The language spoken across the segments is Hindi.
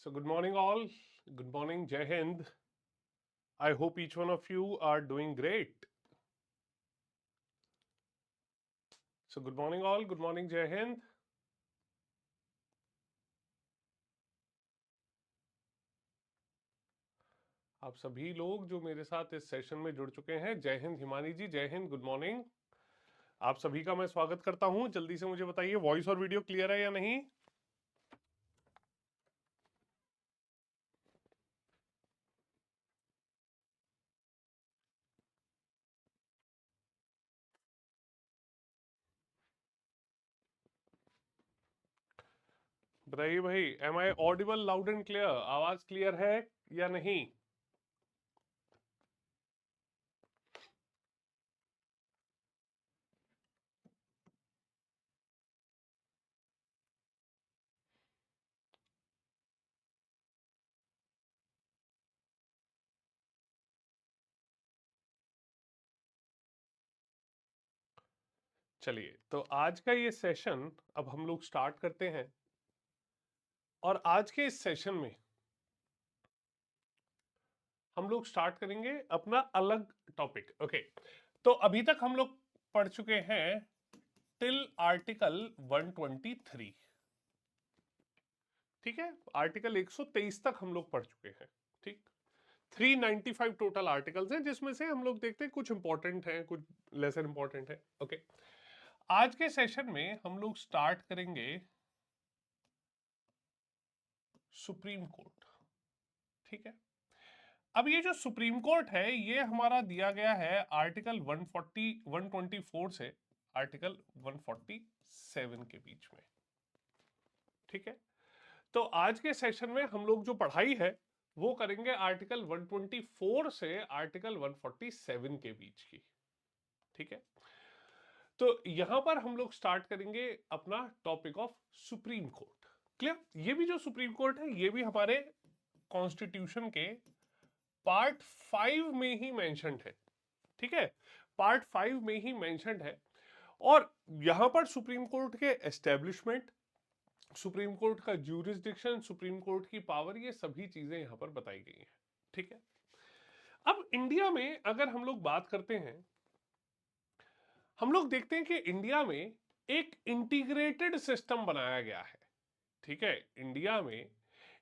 So, good morning, all. Good morning, Jai Hind. I hope each one of you are doing great. So, good morning, all. Good morning, Jai Hind. आप सभी लोग जो मेरे साथ इस सेशन में जुड़ चुके हैं, जय हिंद हिमानी जी, जय हिंद, गुड मॉर्निंग। आप सभी का मैं स्वागत करता हूं। जल्दी से मुझे बताइए वॉइस और वीडियो क्लियर है या नहीं। बताइए भाई, am I audible loud and clear? आवाज क्लियर है या नहीं? चलिए, तो आज का ये सेशन अब हम लोग स्टार्ट करते हैं। और आज के इस सेशन में हम लोग स्टार्ट करेंगे अपना अलग टॉपिक। ओके, तो अभी तक हम लोग पढ़ चुके हैं टिल आर्टिकल 123। ठीक है, आर्टिकल 123 तक हम लोग पढ़ चुके हैं। ठीक, 395 टोटल आर्टिकल्स हैं, जिसमें से हम लोग देखते हैं कुछ इंपॉर्टेंट हैं, कुछ लेसर इंपॉर्टेंट है। ओके, आज के सेशन में हम लोग स्टार्ट करेंगे सुप्रीम कोर्ट। ठीक है, अब ये जो सुप्रीम कोर्ट है ये हमारा दिया गया है आर्टिकल 124 से आर्टिकल 147 के बीच में। ठीक है, तो आज के सेशन में हम लोग जो पढ़ाई है वो करेंगे आर्टिकल 124 से आर्टिकल 147 के बीच की। ठीक है, तो यहां पर हम लोग स्टार्ट करेंगे अपना topic of supreme court. Clear? ये भी जो सुप्रीम कोर्ट है ये भी हमारे कॉन्स्टिट्यूशन के पार्ट 5 में ही मेंशन्ड है। ठीक है, पार्ट 5 में ही मेंशन्ड है। और यहां पर सुप्रीम कोर्ट के एस्टेब्लिशमेंट, सुप्रीम कोर्ट का ज्यूरिसडिक्शन, सुप्रीम कोर्ट की पावर, ये सभी चीजें यहां पर बताई गई हैं। ठीक है, अब इंडिया में अगर हम लोग बात करते हैं, हम लोग देखते हैं कि इंडिया में एक इंटीग्रेटेड सिस्टम बनाया गया है। ठीक है, इंडिया में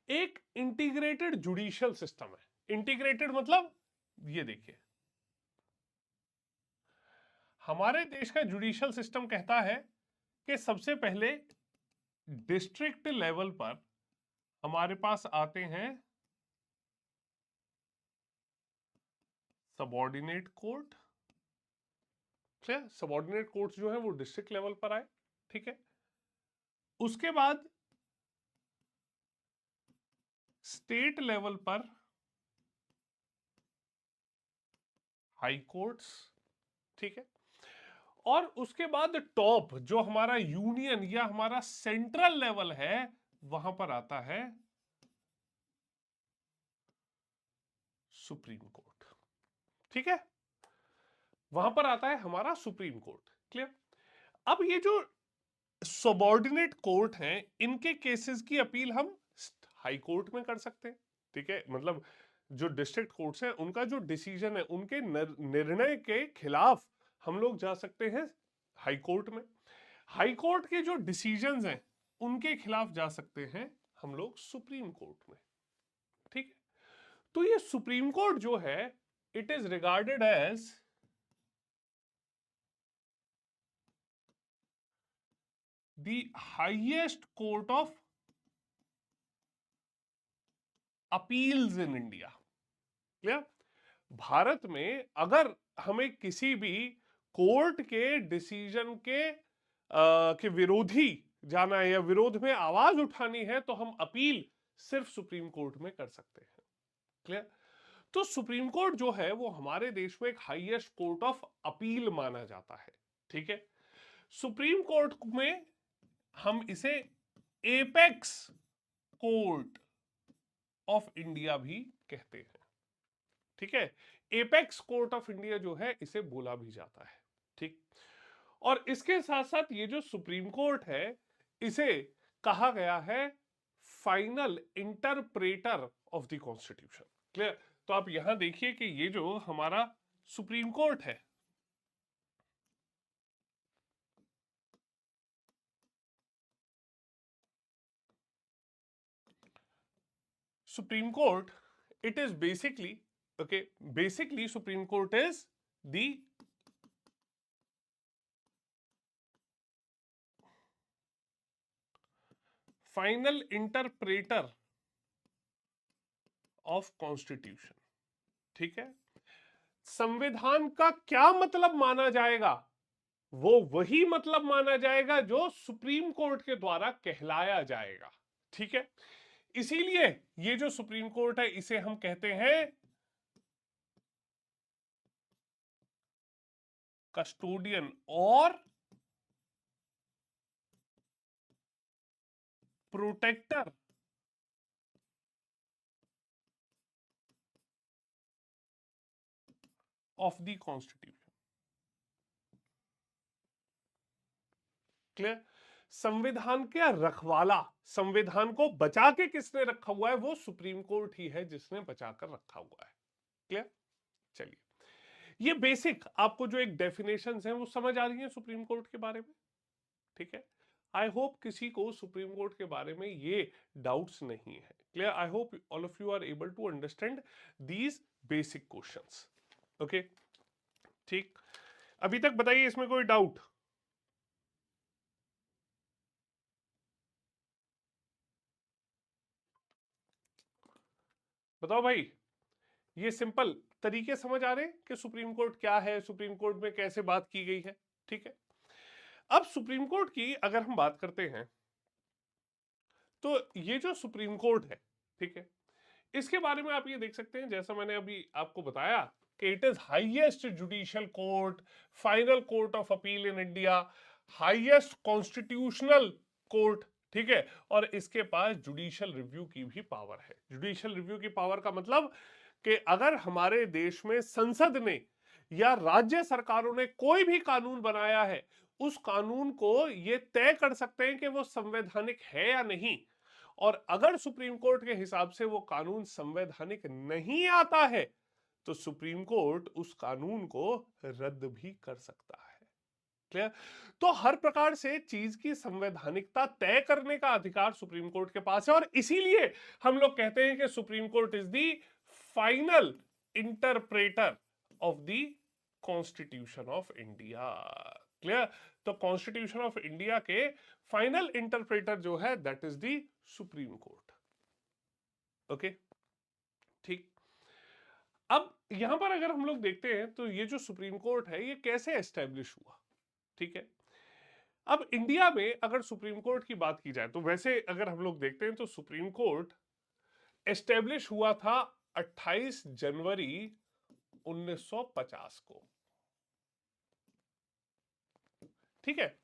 एक इंटीग्रेटेड जुडिशियल सिस्टम है। इंटीग्रेटेड मतलब ये देखिए, हमारे देश का जुडिशियल सिस्टम कहता है कि सबसे पहले डिस्ट्रिक्ट लेवल पर हमारे पास आते हैं सबॉर्डिनेट कोर्ट। सबॉर्डिनेट कोर्ट्स जो है वो डिस्ट्रिक्ट लेवल पर आए। ठीक है, उसके बाद स्टेट लेवल पर हाई कोर्ट्स। ठीक है, और उसके बाद टॉप जो हमारा यूनियन या हमारा सेंट्रल लेवल है वहां पर आता है सुप्रीम कोर्ट। ठीक है, वहां पर आता है हमारा सुप्रीम कोर्ट। क्लियर? अब ये जो सबॉर्डिनेट कोर्ट हैं इनके केसेस की अपील हम हाई कोर्ट में कर सकते हैं। ठीक है, मतलब जो डिस्ट्रिक्ट कोर्ट्स हैं उनका जो डिसीजन है, उनके निर्णय के खिलाफ हम लोग जा सकते हैं हाई कोर्ट में। हाई कोर्ट के जो डिसीजंस हैं उनके खिलाफ जा सकते हैं हम लोग सुप्रीम कोर्ट में। ठीक है, तो ये सुप्रीम कोर्ट जो है it is regarded as the highest court of appeals in India. Clear? Bharat में अगर हमें किसी भी कोर्ट के डिसीजन के विरोधी जाना है या विरोध में आवाज उठानी है तो हम अपील सिर्फ सुप्रीम कोर्ट में कर सकते हैं। क्लियर? तो सुप्रीम कोर्ट जो है वो हमारे देश में एक हाईएस्ट कोर्ट ऑफ अपील माना जाता है। ठीक है, सुप्रीम कोर्ट में हम इसे एपेक्स कोर्ट ऑफ इंडिया भी कहते हैं। ठीक है, एपेक्स कोर्ट ऑफ इंडिया जो है इसे बोला भी जाता है। ठीक, और इसके साथ साथ ये जो सुप्रीम कोर्ट है इसे कहा गया है final interpreter of the constitution. Clear? तो आप यहां देखिए कि ये जो हमारा सुप्रीम कोर्ट है, supreme court, it is basically, okay, basically Supreme Court is the final interpreter of constitution। ठीक है? संविधान का क्या मतलब माना जाएगा, वो वही मतलब माना जाएगा जो सुप्रीम कोर्ट के द्वारा कहलाया जाएगा। ठीक है? इसीलिए ये जो सुप्रीम कोर्ट है इसे हम कहते हैं कस्टोडियन और protector of the constitution. Clear? संविधान का रखवाला, संविधान को बचा के किसने रखा हुआ है, वो सुप्रीम कोर्ट ही है जिसने बचा कर रखा हुआ है। क्लियर? चलिए, ये बेसिक आपको जो एक डेफिनेशंस हैं वो समझ आ रही है सुप्रीम कोर्ट के बारे में। ठीक है? आई होप किसी को सुप्रीम कोर्ट के बारे में ये डाउट्स नहीं है। Clear? I hope all of you are able to understand these basic questions. Okay, ठीक। अभी तक बताइए इसमें कोई डाउट? बताओ भाई, ये सिंपल तरीके समझ आ रहे हैं कि सुप्रीम कोर्ट क्या है, सुप्रीम कोर्ट में कैसे बात की गई है। ठीक है? अब सुप्रीम कोर्ट की अगर हम बात करते हैं तो ये जो सुप्रीम कोर्ट है, ठीक है, इसके बारे में आप ये देख सकते हैं, जैसा मैंने अभी आपको बताया कि it is highest judicial court, final court of appeal in India, highest constitutional court. ठीक है? और इसके पास जुडिशियल रिव्यू की भी पावर है। जुडिशियल रिव्यू की पावर का मतलब कि अगर हमारे देश में संसद ने या राज्य सरकारों ने कोई भी कानून बनाया है, उस कानून को ये तय कर सकते हैं कि वो संवैधानिक है या नहीं, और अगर सुप्रीम कोर्ट के हिसाब से वो कानून संवैधानिक नहीं आता है तो सुप्रीम कोर्ट उस कानून को रद्द भी कर सकता है। क्लियर? तो हर प्रकार से चीज की संवैधानिकता तय करने का अधिकार सुप्रीम कोर्ट के पास है, और इसीलिए हम लोग कहते हैं कि supreme court is the final interpreter of the constitution of India. Clear? तो कॉन्स्टिट्यूशन ऑफ इंडिया के फाइनल इंटरप्रेटर जो है that is the supreme court. Okay, ठीक। अब यहां पर अगर हम लोग देखते हैं तो ये जो सुप्रीम कोर्ट है ये कैसे एस्टेब्लिश हुआ। ठीक है? अब इंडिया में अगर सुप्रीम कोर्ट की बात की जाए तो वैसे अगर हम लोग देखते हैं तो सुप्रीम कोर्ट एस्टेब्लिश हुआ था 28 जनवरी 1950 को। ठीक है?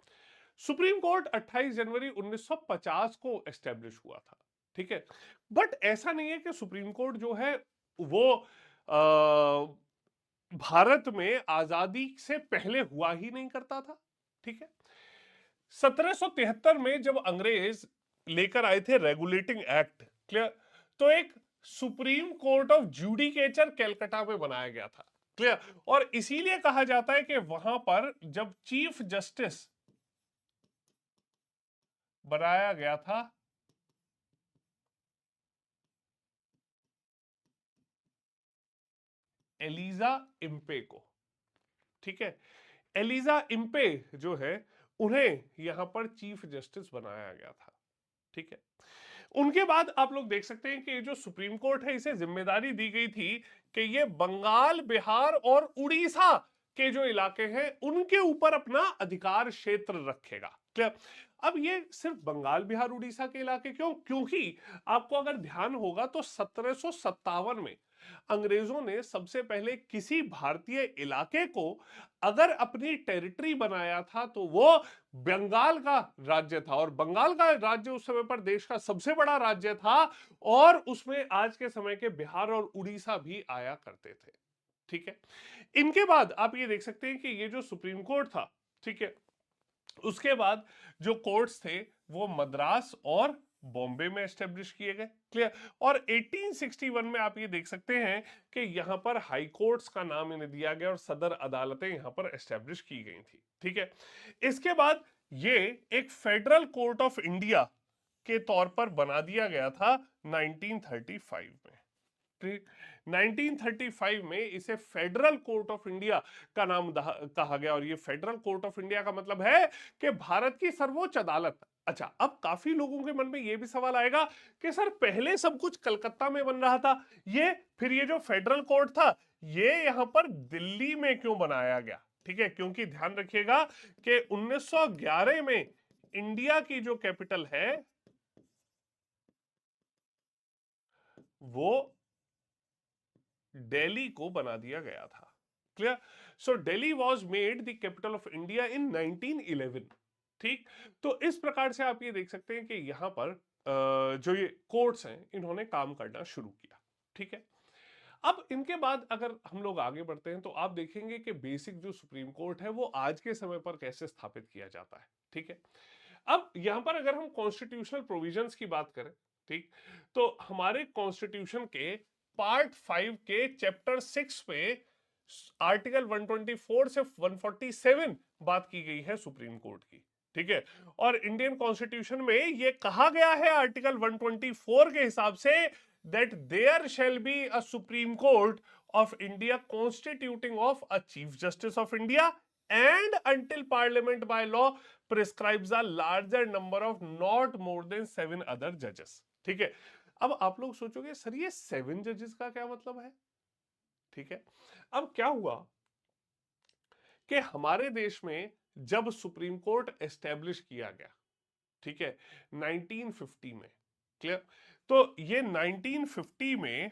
सुप्रीम कोर्ट 28 जनवरी 1950 को एस्टेब्लिश हुआ था। ठीक है? बट ऐसा नहीं है कि सुप्रीम कोर्ट जो है वो भारत में आजादी से पहले हुआ ही नहीं करता था। ठीक है? 1773 में जब अंग्रेज लेकर आए थे रेगुलेटिंग एक्ट, क्लियर, तो एक supreme court of judicature Calcutta में बनाया गया था। क्लियर? और इसीलिए कहा जाता है कि वहां पर जब चीफ जस्टिस बनाया गया था एलिजा इम्पे को। ठीक है? एलिजा इम्पे जो है उन्हें यहां पर चीफ जस्टिस बनाया गया था। ठीक है? उनके बाद आप लोग देख सकते हैं कि ये जो सुप्रीम कोर्ट है इसे जिम्मेदारी दी गई थी कि ये बंगाल, बिहार और उड़ीसा के जो इलाके हैं उनके ऊपर अपना अधिकार क्षेत्र रखेगा। क्लियर? अब ये सिर्फ बंगाल, बिहार, उड़ीसा के इलाके क्यों? क्योंकि आपको अगर ध्यान होगा तो 1757 में अंग्रेजों ने सबसे पहले किसी भारतीय इलाके को अगर अपनी टेरिटरी बनाया था तो वो बंगाल का राज्य था, और बंगाल का राज्य उस समय पर देश का सबसे बड़ा राज्य था, और उसमें आज के समय के बिहार और उड़ीसा भी आया करते थे। ठीक है? इनके बाद आप ये देख सकते हैं कि ये जो सुप्रीम कोर्ट था, ठीक है, उसके बाद जो कोर्ट्स थे वो मद्रास और बॉम्बे में एस्टेब्लिश किए गए। क्लियर। और 1861 में आप ये देख सकते हैं कि यहां पर हाई कोर्ट्स का नाम इन्हें दिया गया और सदर अदालतें यहां पर एस्टेब्लिश की गई थी। ठीक है। इसके बाद ये एक फेडरल कोर्ट ऑफ इंडिया के तौर पर बना दिया गया था 1935 में। 1935 में इसे फेडरल कोर्ट ऑफ इंडिया का नाम कहा गया। और ये फेडरल कोर्ट ऑफ इंडिया का मतलब है कि भारत की सर्वोच्च अदालत। अच्छा, अब काफी लोगों के मन में यह भी सवाल आएगा कि सर पहले सब कुछ कलकत्ता में बन रहा था, फिर ये जो फेडरल कोर्ट था ये यहां पर दिल्ली में क्यों बनाया गया? ठीक है, क्योंकि ध्यान रखिएगा कि 1911 में इंडिया की जो कैपिटल है वो दिल्ली को बना दिया गया था। Clear. So Delhi was made the capital of India in 1911। ठीक। तो इस प्रकार से आप ये देख सकते हैं कि यहां पर जो ये कोर्ट्स हैं इन्होंने काम करना शुरू किया। ठीक है। अब इनके बाद अगर हम लोग आगे बढ़ते हैं तो आप देखेंगे कि बेसिक जो सुप्रीम कोर्ट है वो आज के समय पर कैसे स्थापित किया जाता है। ठीक है। अब यहां पर अगर हम कॉन्स्टिट्यूशनल प्रोविजंस की बात करें, ठीक, तो हमारे कॉन्स्टिट्यूशन के पार्ट 5 के चैप्टर 6 में आर्टिकल 124 से 147 बात की गई है सुप्रीम कोर्ट की। ठीक है। और इंडियन कॉन्स्टिट्यूशन में यह कहा गया है आर्टिकल 124 के हिसाब से that there shall be a supreme court of India constituting of a chief justice of India and until parliament by law prescribes a larger number of not more than 7 other judges। ठीक है। अब आप लोग सोचोगे सर ये 7 जजेस का क्या मतलब है? ठीक है। अब क्या हुआ कि हमारे देश में जब सुप्रीम कोर्ट एस्टेब्लिश किया गया, ठीक है, 1950 में। क्लियर। तो ये 1950 में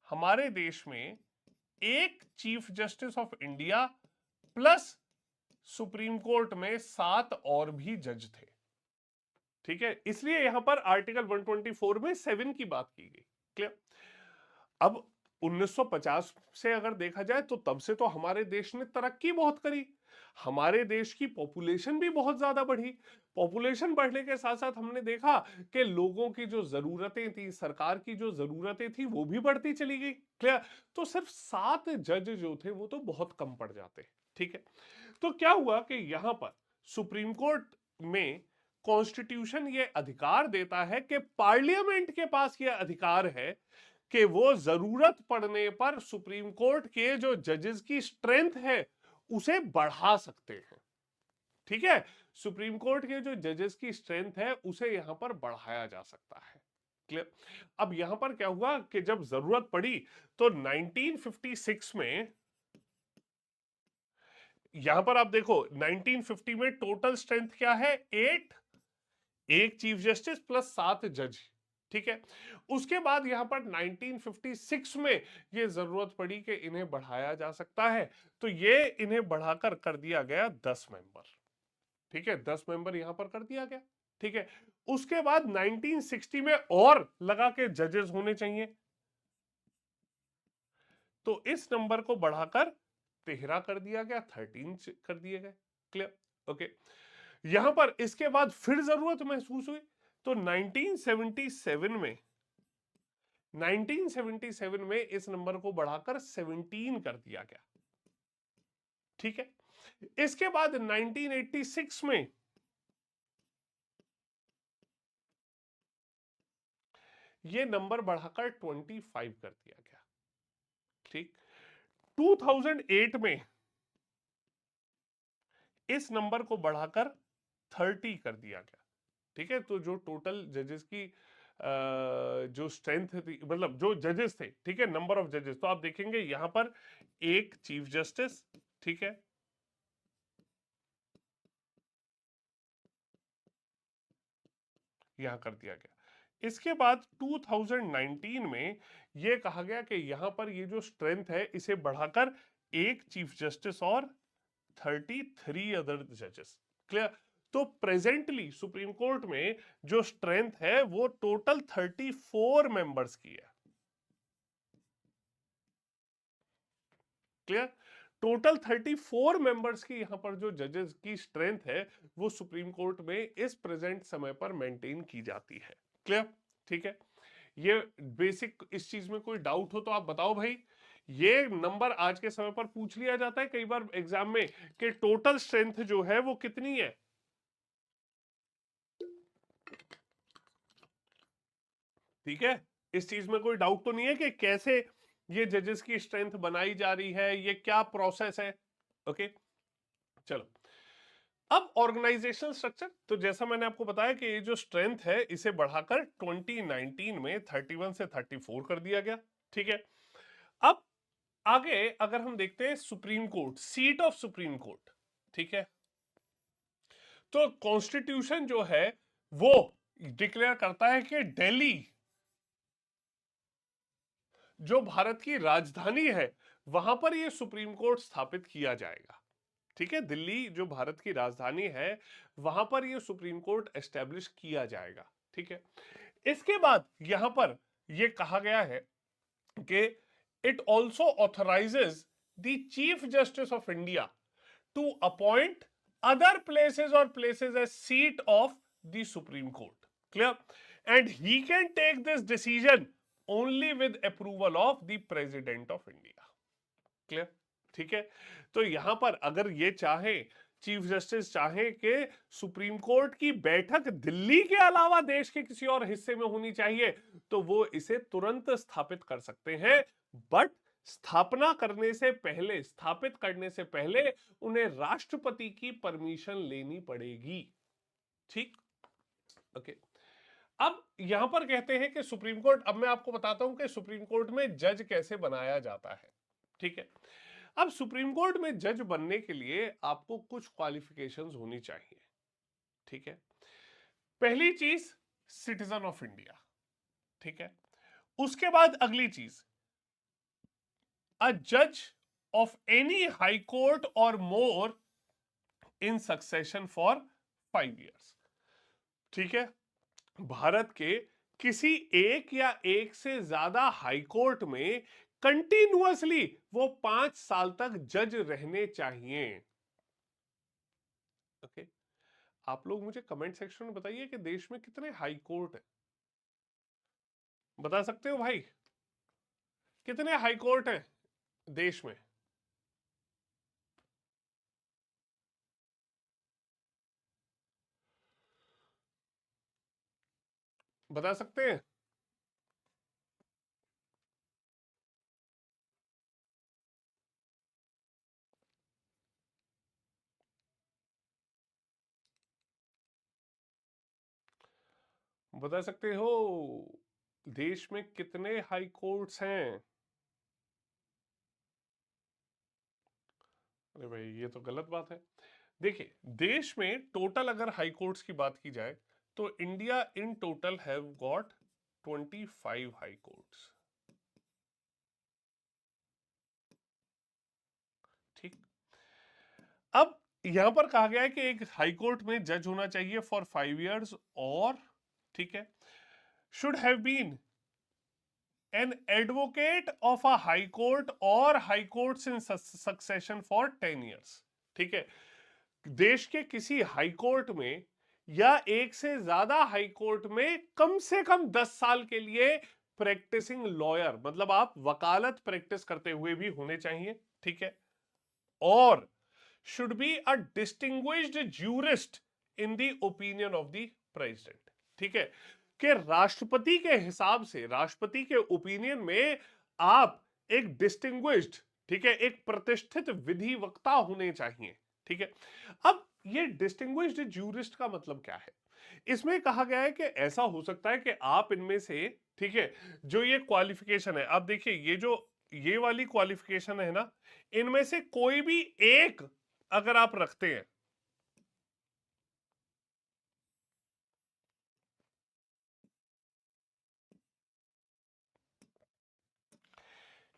हमारे देश में एक chief justice of India plus supreme court में 7 और भी जज थे। ठीक है। इसलिए यहां पर आर्टिकल 124 में 7 की बात की गई। क्लियर। अब 1950 से अगर देखा जाए तो तब से तो हमारे देश ने तरक्की बहुत करी। हमारे देश की पॉपुलेशन भी बहुत ज्यादा बढ़ी। पॉपुलेशन बढ़ने के साथ साथ हमने देखा कि लोगों की जो जरूरतें थी, सरकार की जो जरूरतें थी वो भी बढ़ती चली गई। क्लियर। तो सिर्फ 7 जज जो थे वो तो बहुत कम पड़ जाते। ठीक है। तो क्या हुआ कि यहां पर सुप्रीम कोर्ट में कॉन्स्टिट्यूशन ये अधिकार देता है कि पार्लियामेंट के पास ये अधिकार है कि वो जरूरत पड़ने पर सुप्रीम कोर्ट के जो जजेस की स्ट्रेंथ है उसे बढ़ा सकते हैं। ठीक है। सुप्रीम कोर्ट के जो जजेस की स्ट्रेंथ है उसे यहां पर बढ़ाया जा सकता है। क्लियर। अब यहां पर क्या हुआ कि जब जरूरत पड़ी तो 1956 में, यहां पर आप देखो 1950 में टोटल स्ट्रेंथ क्या है? 8, एक चीफ जस्टिस प्लस 7 जज। ठीक है। उसके बाद यहां पर 1956 में यह जरूरत पड़ी कि इन्हें बढ़ाया जा सकता है, तो ये इन्हें बढ़ाकर कर दिया गया 10 मेंबर। ठीक है, 10 मेंबर यहां पर कर दिया गया। ठीक है। उसके बाद 1960 में और लगा के जजेस होने चाहिए, तो इस नंबर को बढ़ाकर 13 कर दिया गया, 13 कर दिए गए। क्लियर। ओके। यहां पर इसके बाद फिर जरूरत महसूस हुई तो 1977 में इस नंबर को बढ़ाकर 17 कर दिया गया। ठीक है। इसके बाद 1986 में यह नंबर बढ़ाकर 25 कर दिया गया। ठीक। 2008 में इस नंबर को बढ़ाकर 30 कर दिया गया। ठीक है। तो जो टोटल जजेस की जो स्ट्रेंथ थी, मतलब जो जजेस थे, ठीक है, नंबर ऑफ जजेस, तो आप देखेंगे यहां पर एक चीफ जस्टिस, ठीक है, यहां कर दिया गया। इसके बाद 2019 में यह कहा गया कि यहां पर ये जो स्ट्रेंथ है इसे बढ़ाकर एक चीफ जस्टिस और 33 अदर जजेस। क्लियर। तो प्रेजेंटली सुप्रीम कोर्ट में जो स्ट्रेंथ है वो टोटल 34 मेंबर्स की है। क्लियर। टोटल 34 मेंबर्स की यहां पर जो जजेस की स्ट्रेंथ है वो सुप्रीम कोर्ट में इस प्रेजेंट समय पर मेंटेन की जाती है। क्लियर? ठीक है, ये बेसिक, इस चीज में कोई डाउट हो तो आप बताओ भाई। ये नंबर आज के समय पर पूछ लिया जाता है कई बार एग्जाम में कि टोटल स्ट्रेंथ जो है वो कितनी है। ठीक है, इस चीज में कोई डाउट तो नहीं है कि कैसे ये जजेस की स्ट्रेंथ बनाई जा रही है, ये क्या प्रोसेस है। ओके, चलो अब ऑर्गेनाइजेशनल स्ट्रक्चर। तो जैसा मैंने आपको बताया कि ये जो स्ट्रेंथ है इसे बढ़ाकर 2019 में 31 से 34 कर दिया गया। ठीक है, अब आगे अगर हम देखते हैं supreme court, seat of supreme court. ठीक है, तो कॉन्स्टिट्यूशन जो है वो डिक्लेयर करता है कि दिल्ली जो भारत की राजधानी है वहां पर यह सुप्रीम कोर्ट स्थापित किया जाएगा। ठीक है, दिल्ली जो भारत की राजधानी है वहां पर यह सुप्रीम कोर्ट एस्टेब्लिश किया जाएगा। ठीक है, इसके बाद यहां पर यह कहा गया है कि it also authorises the chief justice of India to appoint other places or places as seat of the Supreme Court. Clear? And he can take this decision only with approval of the President of India. Clear? ठीक है, तो यहां पर अगर ये चाहे, चीफ जस्टिस चाहे कि सुप्रीम कोर्ट की बैठक दिल्ली के अलावा देश के किसी और हिस्से में होनी चाहिए तो वो इसे तुरंत स्थापित कर सकते हैं। बट स्थापना करने से पहले, स्थापित करने से पहले उन्हें राष्ट्रपति की परमिशन लेनी पड़ेगी। ठीक, ओके। अब यहां पर कहते हैं कि सुप्रीम कोर्ट, अब मैं आपको बताता हूं कि सुप्रीम कोर्ट में जज कैसे बनाया जाता है। ठीक है, अब सुप्रीम कोर्ट में जज बनने के लिए आपको कुछ क्वालिफिकेशंस होनी चाहिए। ठीक है, पहली चीज सिटीजन ऑफ इंडिया। ठीक है, उसके बाद अगली चीज a judge of any high court or more in succession for 5 years। ठीक है, भारत के किसी एक या एक से ज्यादा हाई कोर्ट में कंटिन्यूअसली वो 5 साल तक जज रहने चाहिए। ओके, आप लोग मुझे कमेंट सेक्शन में बताइए कि देश में कितने हाई कोर्ट है। बता सकते हो भाई, कितने हाई कोर्ट हैं देश में? बता सकते हैं? बता सकते हो देश में कितने हाई कोर्ट्स हैं? अरे भाई ये तो गलत बात है। देखिए, देश में टोटल अगर हाई कोर्ट्स की बात की जाए तो India in total have got 25 high courts. ठीक, अब यहां पर कहा गया है कि एक हाई कोर्ट में जज होना चाहिए फॉर 5 इयर्स और, ठीक है, should have been an advocate of a high court और high courts in succession for 10 years. ठीक है, देश के किसी हाई कोर्ट में या एक से ज्यादा हाई कोर्ट में कम से कम 10 साल के लिए प्रैक्टिसिंग लॉयर, मतलब आप वकालत प्रैक्टिस करते हुए भी होने चाहिए। ठीक है, और should be a distinguished jurist in the opinion of the president. ठीक है, कि राष्ट्रपति के हिसाब से, राष्ट्रपति के ओपिनियन में आप एक डिस्टिंग्विश्ड, ठीक है, एक प्रतिष्ठित विधि वक्ता होने चाहिए। ठीक है, अब ये डिस्टिंग्विश्ड ज्यूरिस्ट का मतलब क्या है? इसमें कहा गया है कि ऐसा हो सकता है कि आप इनमें से, ठीक है, जो ये क्वालिफिकेशन है, आप देखिए ये जो ये वाली क्वालिफिकेशन है ना, इनमें से कोई भी एक अगर आप रखते हैं,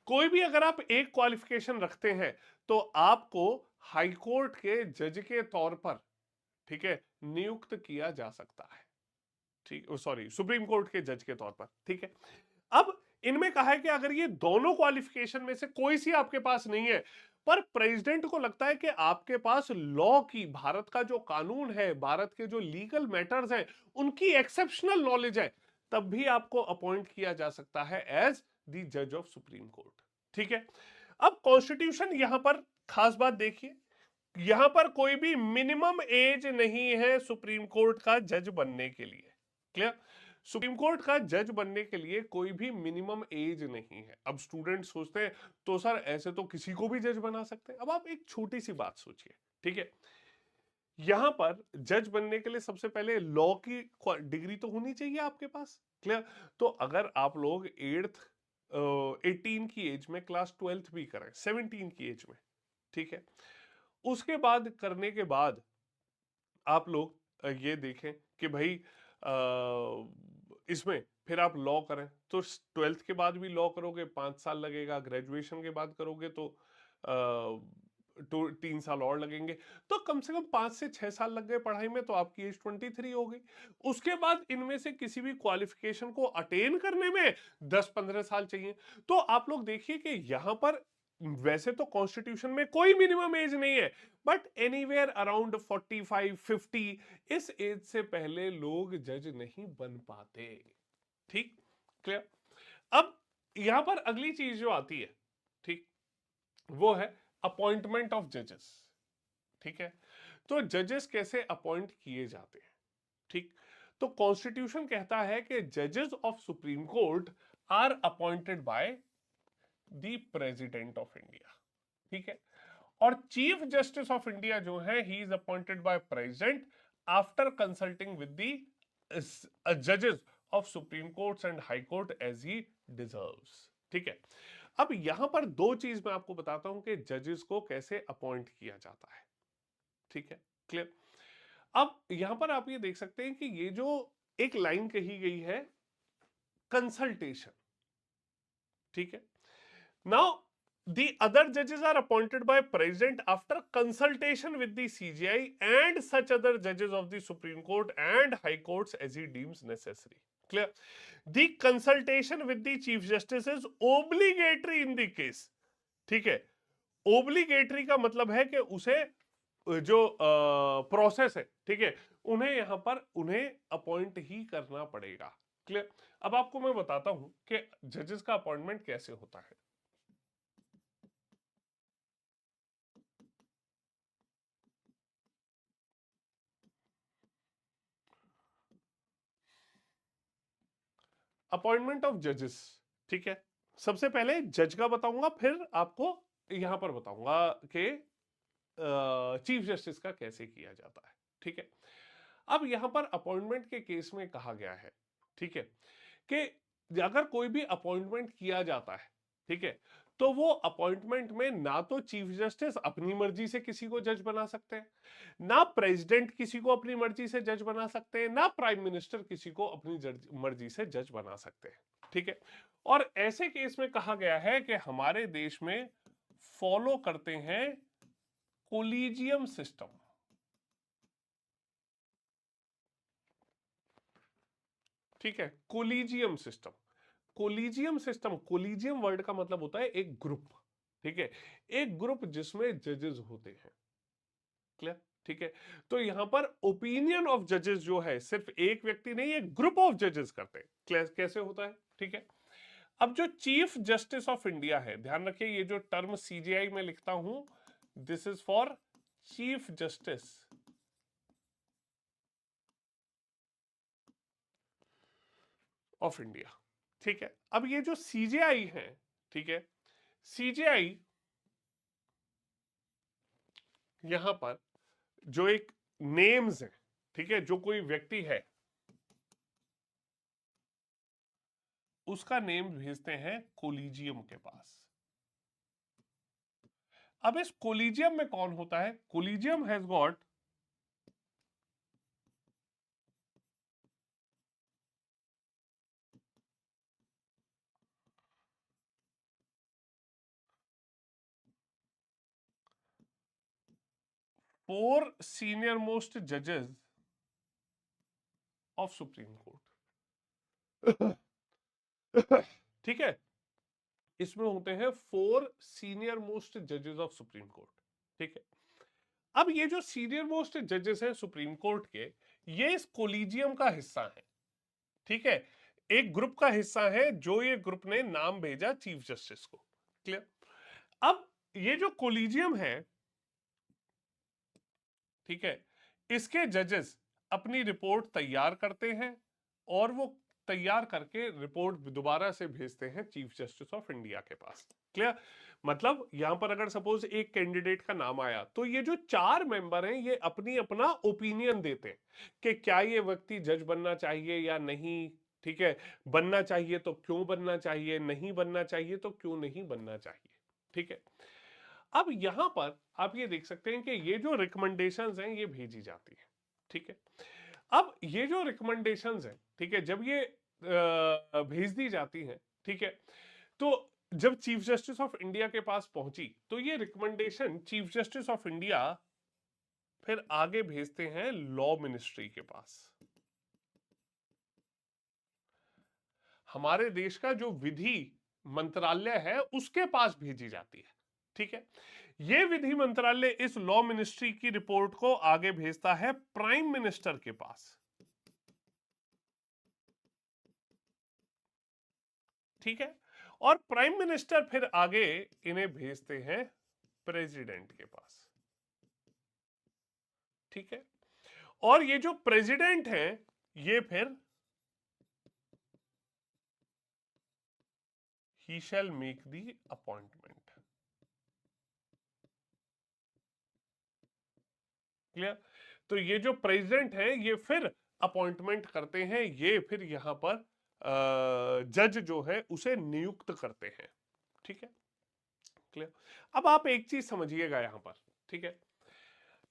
कोई भी अगर आप एक क्वालिफिकेशन रखते हैं तो आपको हाई कोर्ट के जज के तौर पर, ठीक है, नियुक्त किया जा सकता है। ठीक, सॉरी, सुप्रीम कोर्ट के जज के तौर पर। ठीक है, अब इनमें कहा है कि अगर ये दोनों क्वालिफिकेशन में से कोई सी आपके पास नहीं है, पर प्रेसिडेंट को लगता है कि आपके पास लॉ की, भारत का जो कानून है, भारत के जो लीगल मैटर्स हैं, उनकी एक्सेप्शनल नॉलेज है, तब भी आपको अपॉइंट किया जा सकता है एज द जज ऑफ सुप्रीम कोर्ट। ठीक है, अब कॉन्स्टिट्यूशन यहां पर खास बात देखिए, यहां पर कोई भी मिनिमम एज नहीं है सुप्रीम कोर्ट का जज बनने के लिए। क्लियर? सुप्रीम कोर्ट का जज बनने के लिए कोई भी मिनिमम एज नहीं है। अब स्टूडेंट सोचते हैं तो सर ऐसे तो किसी को भी जज बना सकते हैं। अब आप एक छोटी सी बात सोचिए, ठीक है, यहां पर जज बनने के लिए सबसे पहले लॉ की डिग्री तो होनी चाहिए आपके पास। क्लियर? तो अगर आप लोग 18 की एज में क्लास 12th भी करें, 17 की एज में, ठीक है, उसके बाद करने के बाद आप लोग ये देखें कि भाई इसमें फिर आप लॉ करें, तो 12th के बाद भी लॉ करोगे 5 साल लगेगा, ग्रेजुएशन के बाद करोगे तो 3 साल और लगेंगे, तो कम से कम 5 से 6 साल लग गए पढ़ाई में, तो आपकी एज 23 हो गई। उसके बाद इनमें से किसी भी क्वालिफिकेशन को अटेन करने में 10-15 साल चाहिए। तो आप लोग देखिए कि यहां पर वैसे तो कॉन्स्टिट्यूशन में कोई मिनिमम एज नहीं है, बट एनीवेयर अराउंड 45-50 इस एज से पहले लोग जज नहीं बन पाते। ठीक? क्लियर? अब यहां पर अगली चीज जो आती है, ठीक, वो है अपॉइंटमेंट ऑफ जजेस। ठीक है, तो जजेस कैसे अपॉइंट किए जाते हैं? ठीक, तो कॉन्स्टिट्यूशन कहता है कि जजेस of supreme court are appointed by the president of India. ठीक है, और चीफ जस्टिस ऑफ इंडिया जो है he is appointed by president after consulting with the जजेस of supreme court and high court as he deserves. ठीक है, अब यहां पर दो चीज मैं आपको बताता हूं कि जजेस को कैसे अपॉइंट किया जाता है। ठीक है, क्लियर? अब यहां पर आप ये देख सकते हैं कि ये जो एक लाइन कही गई है, कंसल्टेशन। ठीक है, now the other judges are appointed by president after consultation with the CJI and such other judges of the Supreme Court and High Courts as he deems necessary. Clear? The consultation with the Chief Justice is obligatory in the case. ठीक है, obligatory का मतलब है कि उसे जो प्रोसेस है, ठीक है, उन्हें यहां पर उन्हें अपॉइंट ही करना पड़ेगा। क्लियर? अब आपको मैं बताता हूं कि जजेस का अपॉइंटमेंट कैसे होता है। अपॉइंटमेंट ऑफ जजेस, ठीक है, सबसे पहले जज का बताऊंगा, फिर आपको यहां पर बताऊंगा कि चीफ जस्टिस का कैसे किया जाता है। ठीक है, अब यहां पर अपॉइंटमेंट के केस में कहा गया है, ठीक है, कि अगर कोई भी अपॉइंटमेंट किया जाता है, ठीक है, तो वो अपॉइंटमेंट में ना तो चीफ जस्टिस अपनी मर्जी से किसी को जज बना सकते हैं, ना प्रेसिडेंट किसी को अपनी मर्जी से जज बना सकते हैं, ना प्राइम मिनिस्टर किसी को अपनी मर्जी से जज बना सकते हैं। ठीक है, और ऐसे केस में कहा गया है कि हमारे देश में फॉलो करते हैं कोलिजियम सिस्टम। ठीक है, collegium system. Collegium system, collegium word का मतलब होता है एक ग्रुप। ठीक है, एक ग्रुप जिसमें जजेस होते हैं। क्लियर? ठीक है, तो यहां पर ओपिनियन ऑफ जजेस जो है सिर्फ एक व्यक्ति नहीं, एक ग्रुप ऑफ जजेस करते हैं। कैसे होता है? ठीक है, अब जो चीफ जस्टिस ऑफ इंडिया है, ध्यान रखिए ये जो टर्म सीजीआई में लिखता हूं, this is for chief justice of India. ठीक है, अब ये जो सीजीआई है, ठीक है, सीजीआई यहां पर जो एक नेम्स है, ठीक है, जो कोई व्यक्ति है उसका नेम भेजते हैं कोलिजियम के पास। अब इस कोलिजियम में कौन होता है? Collegium has got 4 senior most जजेस ऑफ सुप्रीम कोर्ट। ठीक है, इसमें होते हैं 4 सीनियर मोस्ट जजेस ऑफ सुप्रीम कोर्ट। ठीक है, अब ये जो सीनियर मोस्ट जजेस हैं सुप्रीम कोर्ट के, ये इस कोलिजियम का हिस्सा है। ठीक है, एक ग्रुप का हिस्सा है, जो ये ग्रुप ने नाम भेजा चीफ जस्टिस को। क्लियर? अब ये जो कोलिजियम है, ठीक है, इसके जजेस अपनी रिपोर्ट तैयार करते हैं और वो तैयार करके रिपोर्ट दोबारा से भेजते हैं चीफ जस्टिस ऑफ इंडिया के पास। क्लियर? मतलब यहां पर अगर सपोज एक कैंडिडेट का नाम आया, तो ये जो 4 मेंबर हैं ये अपनी अपना ओपिनियन देते हैं कि क्या ये व्यक्ति जज बनना चाहिए या नहीं। ठीक है, बनना चाहिए तो क्यों बनना चाहिए, नहीं बनना चाहिए तो क्यों नहीं बनना चाहिए। ठीक है, अब यहां पर आप ये देख सकते हैं कि ये जो रिकमेंडेशंस हैं ये भेजी जाती है। ठीक है, अब ये जो रिकमेंडेशंस हैं, ठीक है, जब ये भेज दी जाती हैं, ठीक है, तो जब चीफ जस्टिस ऑफ इंडिया के पास पहुंची, तो ये recommendation chief justice of India फिर आगे भेजते हैं लॉ मिनिस्ट्री के पास। हमारे देश का जो विधि मंत्रालय है उसके पास भेजी जाती है। ठीक है, ये विधि मंत्रालय इस लॉ मिनिस्ट्री की रिपोर्ट को आगे भेजता है प्राइम मिनिस्टर के पास। ठीक है, और प्राइम मिनिस्टर फिर आगे इन्हें भेजते हैं प्रेसिडेंट के पास। ठीक है, और ये जो प्रेसिडेंट है ये फिर he shall make the appointment। Clear? तो ये जो प्रेसिडेंट है ये फिर अपॉइंटमेंट करते हैं, ये फिर यहां पर जज जो है उसे नियुक्त करते हैं। ठीक है, क्लियर? अब आप एक चीज समझिएगा यहां पर। ठीक है,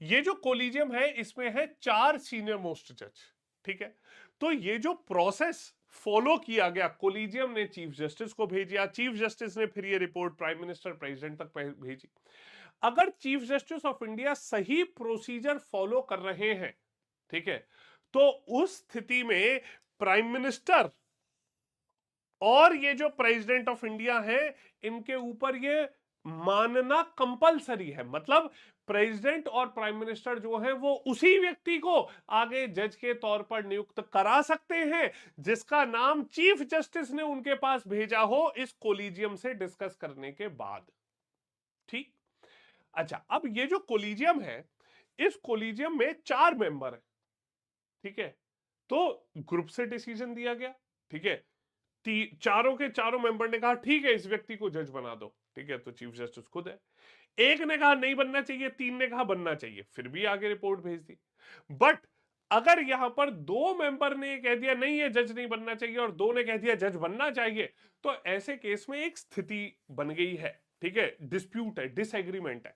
ये जो कोलिजियम है इसमें है 4 सीनियर मोस्ट जज। ठीक है, तो ये जो प्रोसेस फॉलो किया गया, कोलिजियम ने चीफ जस्टिस को भेजा, चीफ जस्टिस ने फिर ये रिपोर्ट प्राइम मिनिस्टर प्रेसिडेंट तक भेजी। अगर चीफ जस्टिस ऑफ इंडिया सही प्रोसीजर फॉलो कर रहे हैं, ठीक है, तो उस स्थिति में प्राइम मिनिस्टर और ये जो प्रेसिडेंट ऑफ इंडिया है इनके ऊपर ये मानना कंपलसरी है। मतलब प्रेसिडेंट और प्राइम मिनिस्टर जो है वो उसी व्यक्ति को आगे जज के तौर पर नियुक्त करा सकते हैं जिसका नाम चीफ जस्टिस ने उनके पास भेजा हो इस कोलिजियम से डिस्कस करने के बाद। ठीक, अच्छा, अब ये जो कोलिजियम है, इस कोलिजियम में 4 मेंबर है। ठीक है, तो ग्रुप से डिसीजन दिया गया। ठीक है, चारों के चारों मेंबर ने कहा ठीक है इस व्यक्ति को जज बना दो। ठीक है, तो चीफ जस्टिस खुद है। एक ने कहा नहीं बनना चाहिए, 3 ने कहा बनना चाहिए, फिर भी आगे रिपोर्ट भेज दी। बट अगर यहां पर 2 मेंबर ने कह दिया नहीं ये जज नहीं बनना चाहिए और 2 ने कह दिया जज बनना चाहिए, तो ऐसे केस में एक स्थिति बन गई है। ठीक है, डिस्प्यूट है, डिसएग्रीमेंट है।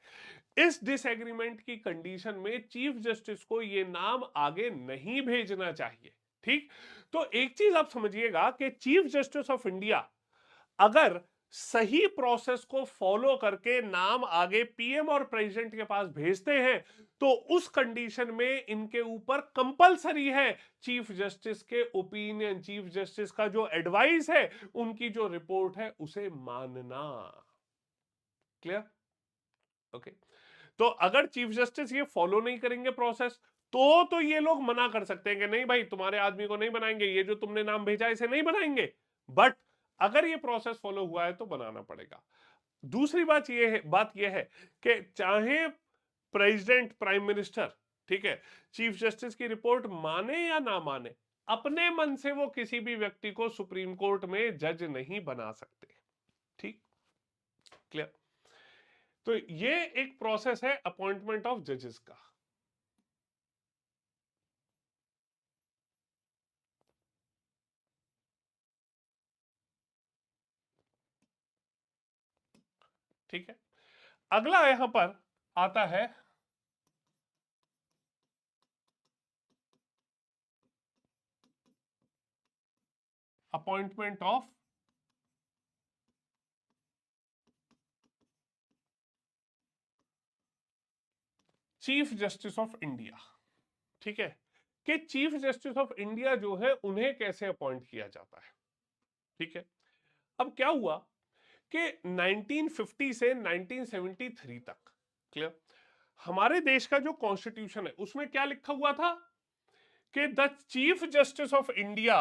इस डिसएग्रीमेंट की कंडीशन में चीफ जस्टिस को ये नाम आगे नहीं भेजना चाहिए। ठीक, तो एक चीज आप समझिएगा कि चीफ जस्टिस ऑफ इंडिया अगर सही प्रोसेस को फॉलो करके नाम आगे पीएम और प्रेसिडेंट के पास भेजते हैं तो उस कंडीशन में इनके ऊपर कंपलसरी है चीफ जस्टिस के ओपिनियन, चीफ जस्टिस का जो एडवाइस है, उनकी जो रिपोर्ट है उसे मानना। क्लियर? ओके, तो अगर चीफ जस्टिस ये फॉलो नहीं करेंगे प्रोसेस तो ये लोग मना कर सकते हैं कि नहीं भाई तुम्हारे आदमी को नहीं बनाएंगे, ये जो तुमने नाम भेजा इसे नहीं बनाएंगे। बट अगर ये प्रोसेस फॉलो हुआ है तो बनाना पड़ेगा। दूसरी बात ये है कि चाहे प्रेसिडेंट, प्राइम मिनिस्टर, ठीक है, चीफ जस्टिस की रिपोर्ट माने या ना माने, अपने मन से वो किसी भी व्यक्ति को सुप्रीम कोर्ट में जज नहीं बना सकते। ठीक, क्लियर? तो ये एक प्रोसेस है अपॉइंटमेंट ऑफ जजेस का। ठीक है, अगला यहां पर आता है appointment of chief justice of India. ठीक है, कि चीफ जस्टिस ऑफ इंडिया जो है उन्हें कैसे अपॉइंट किया जाता है। ठीक है, अब क्या हुआ कि 1950 से 1973 तक, क्लियर, हमारे देश का जो कॉन्स्टिट्यूशन है उसमें क्या लिखा हुआ था कि the chief justice of India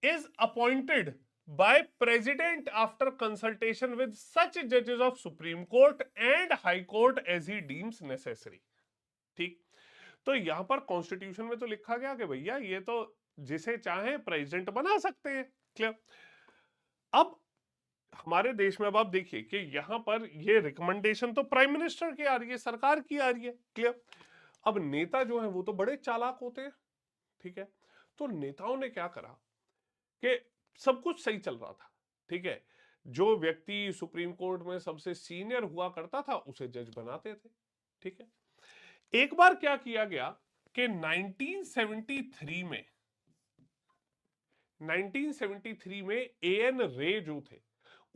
is appointed by president after consultation with such जजेस of supreme court and high court as he deems necessary. ठीक, तो यहां पर कॉन्स्टिट्यूशन में तो लिखा गया कि भैया ये तो जिसे चाहे प्रेसिडेंट बना सकते हैं, क्लियर। अब हमारे देश में अब आप देखिए कि यहां पर ये रिकमेंडेशन तो प्राइम मिनिस्टर की आ रही है, सरकार की आ रही है, क्लियर। अब नेता जो है वो तो बड़े चालाक होते हैं, ठीक है, तो नेताओं ने क्या करा कि सब कुछ सही चल रहा था, ठीक है, जो व्यक्ति सुप्रीम कोर्ट में सबसे सीनियर हुआ करता था उसे जज बनाते थे, ठीक है। एक बार क्या किया गया कि 1973 में एएन रे जो थे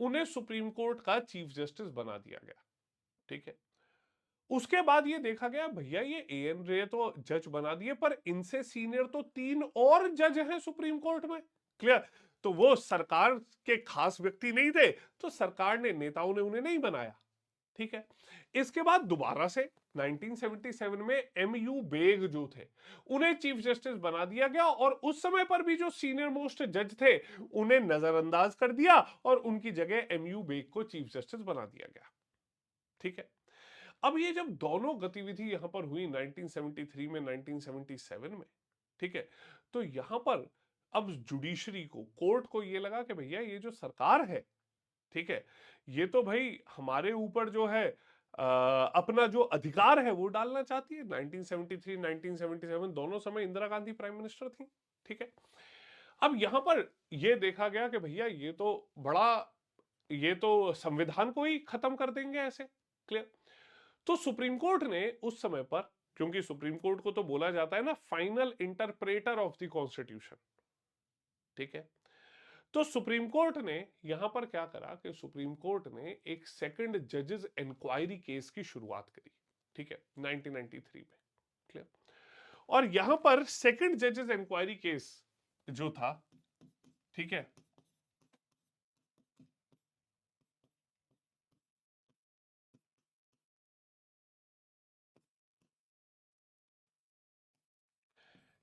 उन्हें सुप्रीम कोर्ट का चीफ जस्टिस बना दिया गया, ठीक है। उसके बाद ये देखा गया भैया ये एएन रे तो जज बना दिए पर इनसे सीनियर तो 3 और जज हैं सुप्रीम कोर्ट में, क्लियर। तो वो सरकार के खास व्यक्ति नहीं थे, तो सरकार ने, नेताओं ने उन्हें नहीं बनाया, ठीक है। इसके बाद दोबारा से 1977 में एमयू बेग जो थे उन्हें चीफ जस्टिस बना दिया गया और उस समय पर भी जो सीनियर मोस्ट जज थे उन्हें नजरअंदाज कर दिया और उनकी जगह एमयू बेग को चीफ जस्टिस बना दिया गया, ठीक है। अब ये जब दोनों गतिविधि यहां पर हुई 1973 में, 1977 में, ठीक है, तो यहां पर अब जुडिशरी को, कोर्ट को ये लगा कि भैया ये जो सरकार है, ठीक है, ये तो भाई हमारे ऊपर जो है अपना जो अधिकार है वो डालना चाहती है। 1973 1977 दोनों समय इंदिरा गांधी प्राइम मिनिस्टर थी, ठीक है। अब यहां पर यह देखा गया कि भैया ये तो बड़ा, ये तो संविधान को ही खत्म कर देंगे ऐसे, क्लियर। तो सुप्रीम कोर्ट ने उस समय पर, क्योंकि सुप्रीम कोर्ट को तो बोला जाता है ना final interpreter of the constitution, ठीक है, तो सुप्रीम कोर्ट ने यहां पर क्या करा कि सुप्रीम कोर्ट ने एक सेकंड जजेस इंक्वायरी केस की शुरुआत करी, ठीक है, 1993 में, क्लियर। और यहां पर सेकंड जजेस इंक्वायरी केस जो था, ठीक है,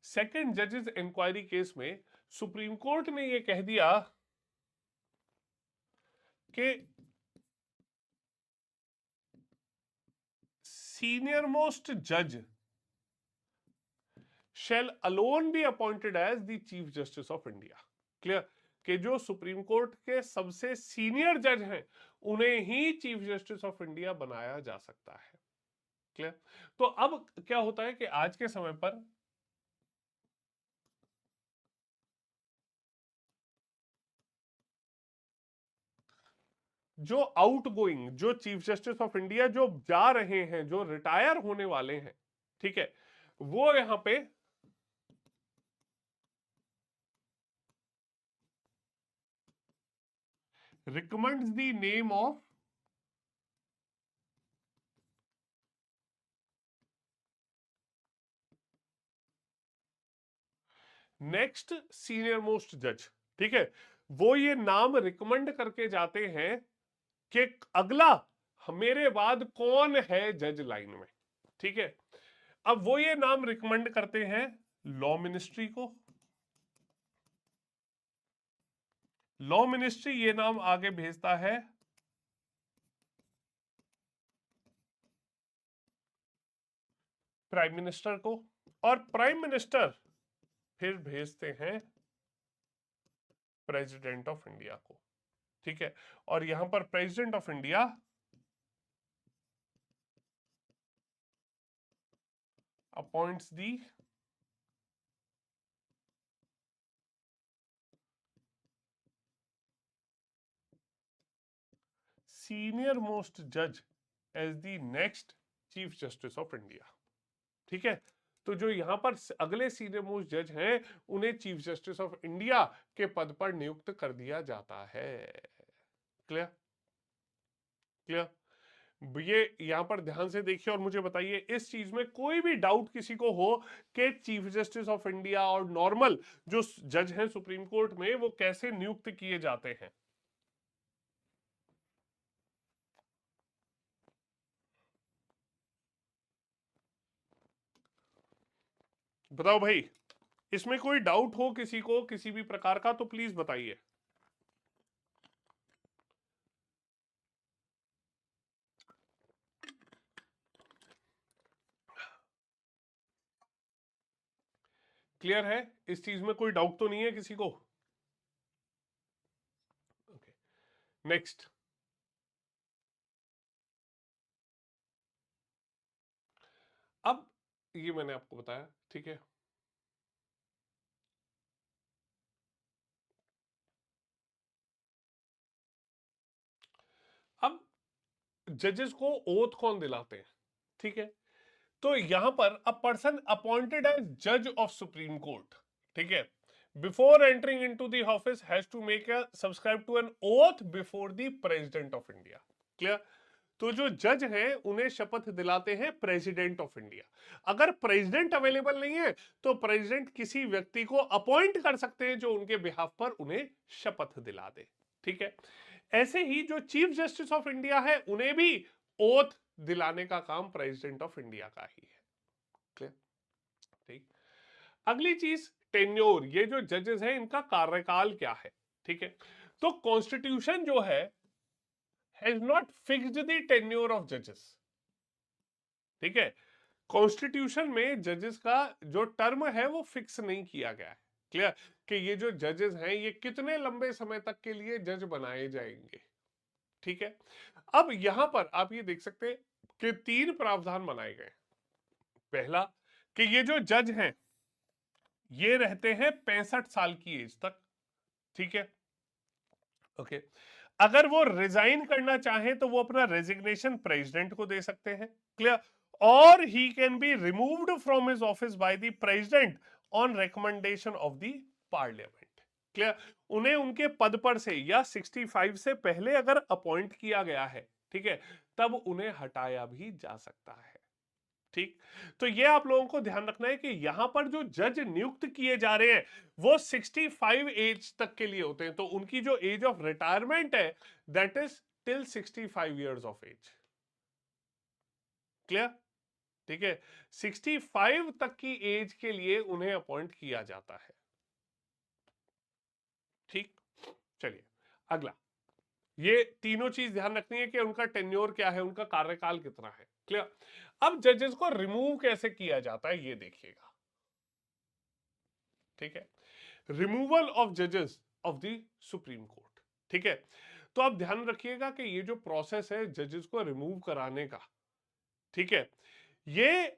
सेकंड जजेस इंक्वायरी केस में सुप्रीम कोर्ट ने यह कह दिया कि सीनियर मोस्ट जज shall alone be appointed as the chief justice of India, clear, कि जो सुप्रीम कोर्ट के सबसे सीनियर जज हैं उन्हें ही चीफ जस्टिस ऑफ इंडिया बनाया जा सकता है, क्लियर। तो अब क्या होता है कि आज के समय पर जो आउटगोइंग, जो चीफ जस्टिस ऑफ इंडिया जो जा रहे हैं, जो रिटायर होने वाले हैं, ठीक है, वो यहां पे recommends the name of next senior most जज, ठीक है, वो ये नाम रिकमेंड करके जाते हैं कि अगला मेरे बाद कौन है जज लाइन में, ठीक है। अब वो ये नाम रिकमेंड करते हैं लॉ मिनिस्ट्री को, लॉ मिनिस्ट्री ये नाम आगे भेजता है प्राइम मिनिस्टर को, और प्राइम मिनिस्टर फिर भेजते हैं प्रेसिडेंट ऑफ इंडिया को, ठीक है। और यहां पर president of India appoints the senior most जज as the next chief justice of India, ठीक है। तो जो यहां पर अगले सीनियर मोस्ट जज हैं उन्हें चीफ जस्टिस ऑफ इंडिया के पद पर नियुक्त कर दिया जाता है, क्लियर, क्लियर। ये यहां पर ध्यान से देखिए और मुझे बताइए इस चीज में कोई भी डाउट किसी को हो कि चीफ जस्टिस ऑफ इंडिया और नॉर्मल जो जज हैं सुप्रीम कोर्ट में वो कैसे नियुक्त किए जाते हैं। बताओ भाई, इसमें कोई डाउट हो किसी को किसी भी प्रकार का तो प्लीज बताइए। क्लियर है? इस चीज में कोई डाउट तो नहीं है किसी को? Okay, next. अब ये मैंने आपको बताया, ठीक है। अब जजेस को ओथ कौन दिलाते हैं, ठीक है? तो यहां पर अ पर्सन अपॉइंटेड एज जज ऑफ सुप्रीम कोर्ट, ठीक है, before entering into the office has to make a subscribe to an oath before the president of India. Clear? तो जो जज हैं उन्हें शपथ दिलाते हैं प्रेसिडेंट ऑफ इंडिया। अगर प्रेसिडेंट अवेलेबल नहीं है तो प्रेसिडेंट किसी व्यक्ति को अपॉइंट कर सकते हैं जो उनके बिहाफ पर उन्हें शपथ दिला दे, ठीक है। ऐसे ही जो चीफ जस्टिस ऑफ इंडिया है उन्हें भी ओथ दिलाने का काम प्रेसिडेंट ऑफ इंडिया का ही है। क्लियर? ठीक। अगली चीज टेन्योर, ये जो जजेस हैं इनका कार्यकाल क्या है, ठीक है। तो कॉन्स्टिट्यूशन जो है has not fixed the tenure of जजेस, ठीक है। कॉन्स्टिट्यूशन में जजेस का जो टर्म है वो फिक्स नहीं किया गया है। क्लियर? कि ये जो जजेस हैं ये कितने लंबे समय तक के लिए जज बनाए जाएंगे, ठीक है। अब यहां पर आप ये देख सकते हैं कि तीन प्रावधान बनाए गए। पहला, कि ये जो जज हैं ये रहते हैं 65 साल की एज तक, ठीक है। ओके। अगर वो रिजाइन करना चाहें तो वो अपना रेजिग्नेशन प्रेसिडेंट को दे सकते हैं। क्लियर? और ही can be removed from his office by the president on recommendation of the parliament. Clear? उन्हें उनके पद पर से या 65 से पहले अगर अपॉइंट किया गया है, ठीक है, तब उन्हें हटाया भी जा सकता है। ठीक। तो ये आप लोगों को ध्यान रखना है कि यहां पर जो जज नियुक्त किए जा रहे हैं वो 65 एज तक के लिए होते हैं, तो उनकी जो एज ऑफ रिटायरमेंट है that is till 65 years of age. Clear? ठीक है, 65 तक की एज के लिए उन्हें अपॉइंट किया जाता है। ठीक। चलिए अगला, ये तीनों चीज ध्यान रखनी है कि उनका टेन्योर क्या है, उनका कार्यकाल कितना है। क्लियर? अब जजेस को रिमूव कैसे किया जाता है ये देखिएगा, ठीक है। रिमूवल ऑफ जजेस ऑफ द सुप्रीम कोर्ट, ठीक है। तो आप ध्यान रखिएगा कि ये जो प्रोसेस है जजेस को रिमूव कराने का, ठीक है, ये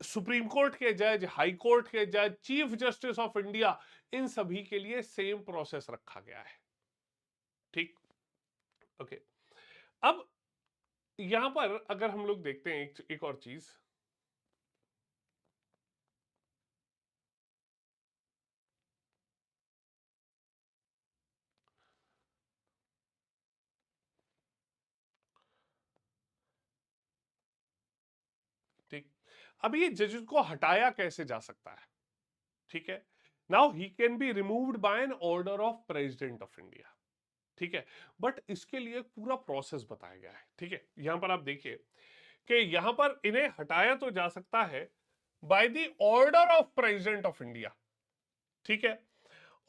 सुप्रीम कोर्ट के जज, हाई कोर्ट के जज, चीफ जस्टिस ऑफ इंडिया, इन सभी के लिए सेम प्रोसेस रखा गया है। ठीक। ओके। अब यहां पर अगर हम लोग देखते हैं एक और चीज, ठीक। अब ये जजेस को हटाया कैसे जा सकता है, ठीक है। Now he can be removed by an order of president of India, ठीक है। बट इसके लिए पूरा प्रोसेस बताया गया है, ठीक है। यहां पर आप देखिए कि यहां पर इन्हें हटाया तो जा सकता है by the order of president of India, ठीक है।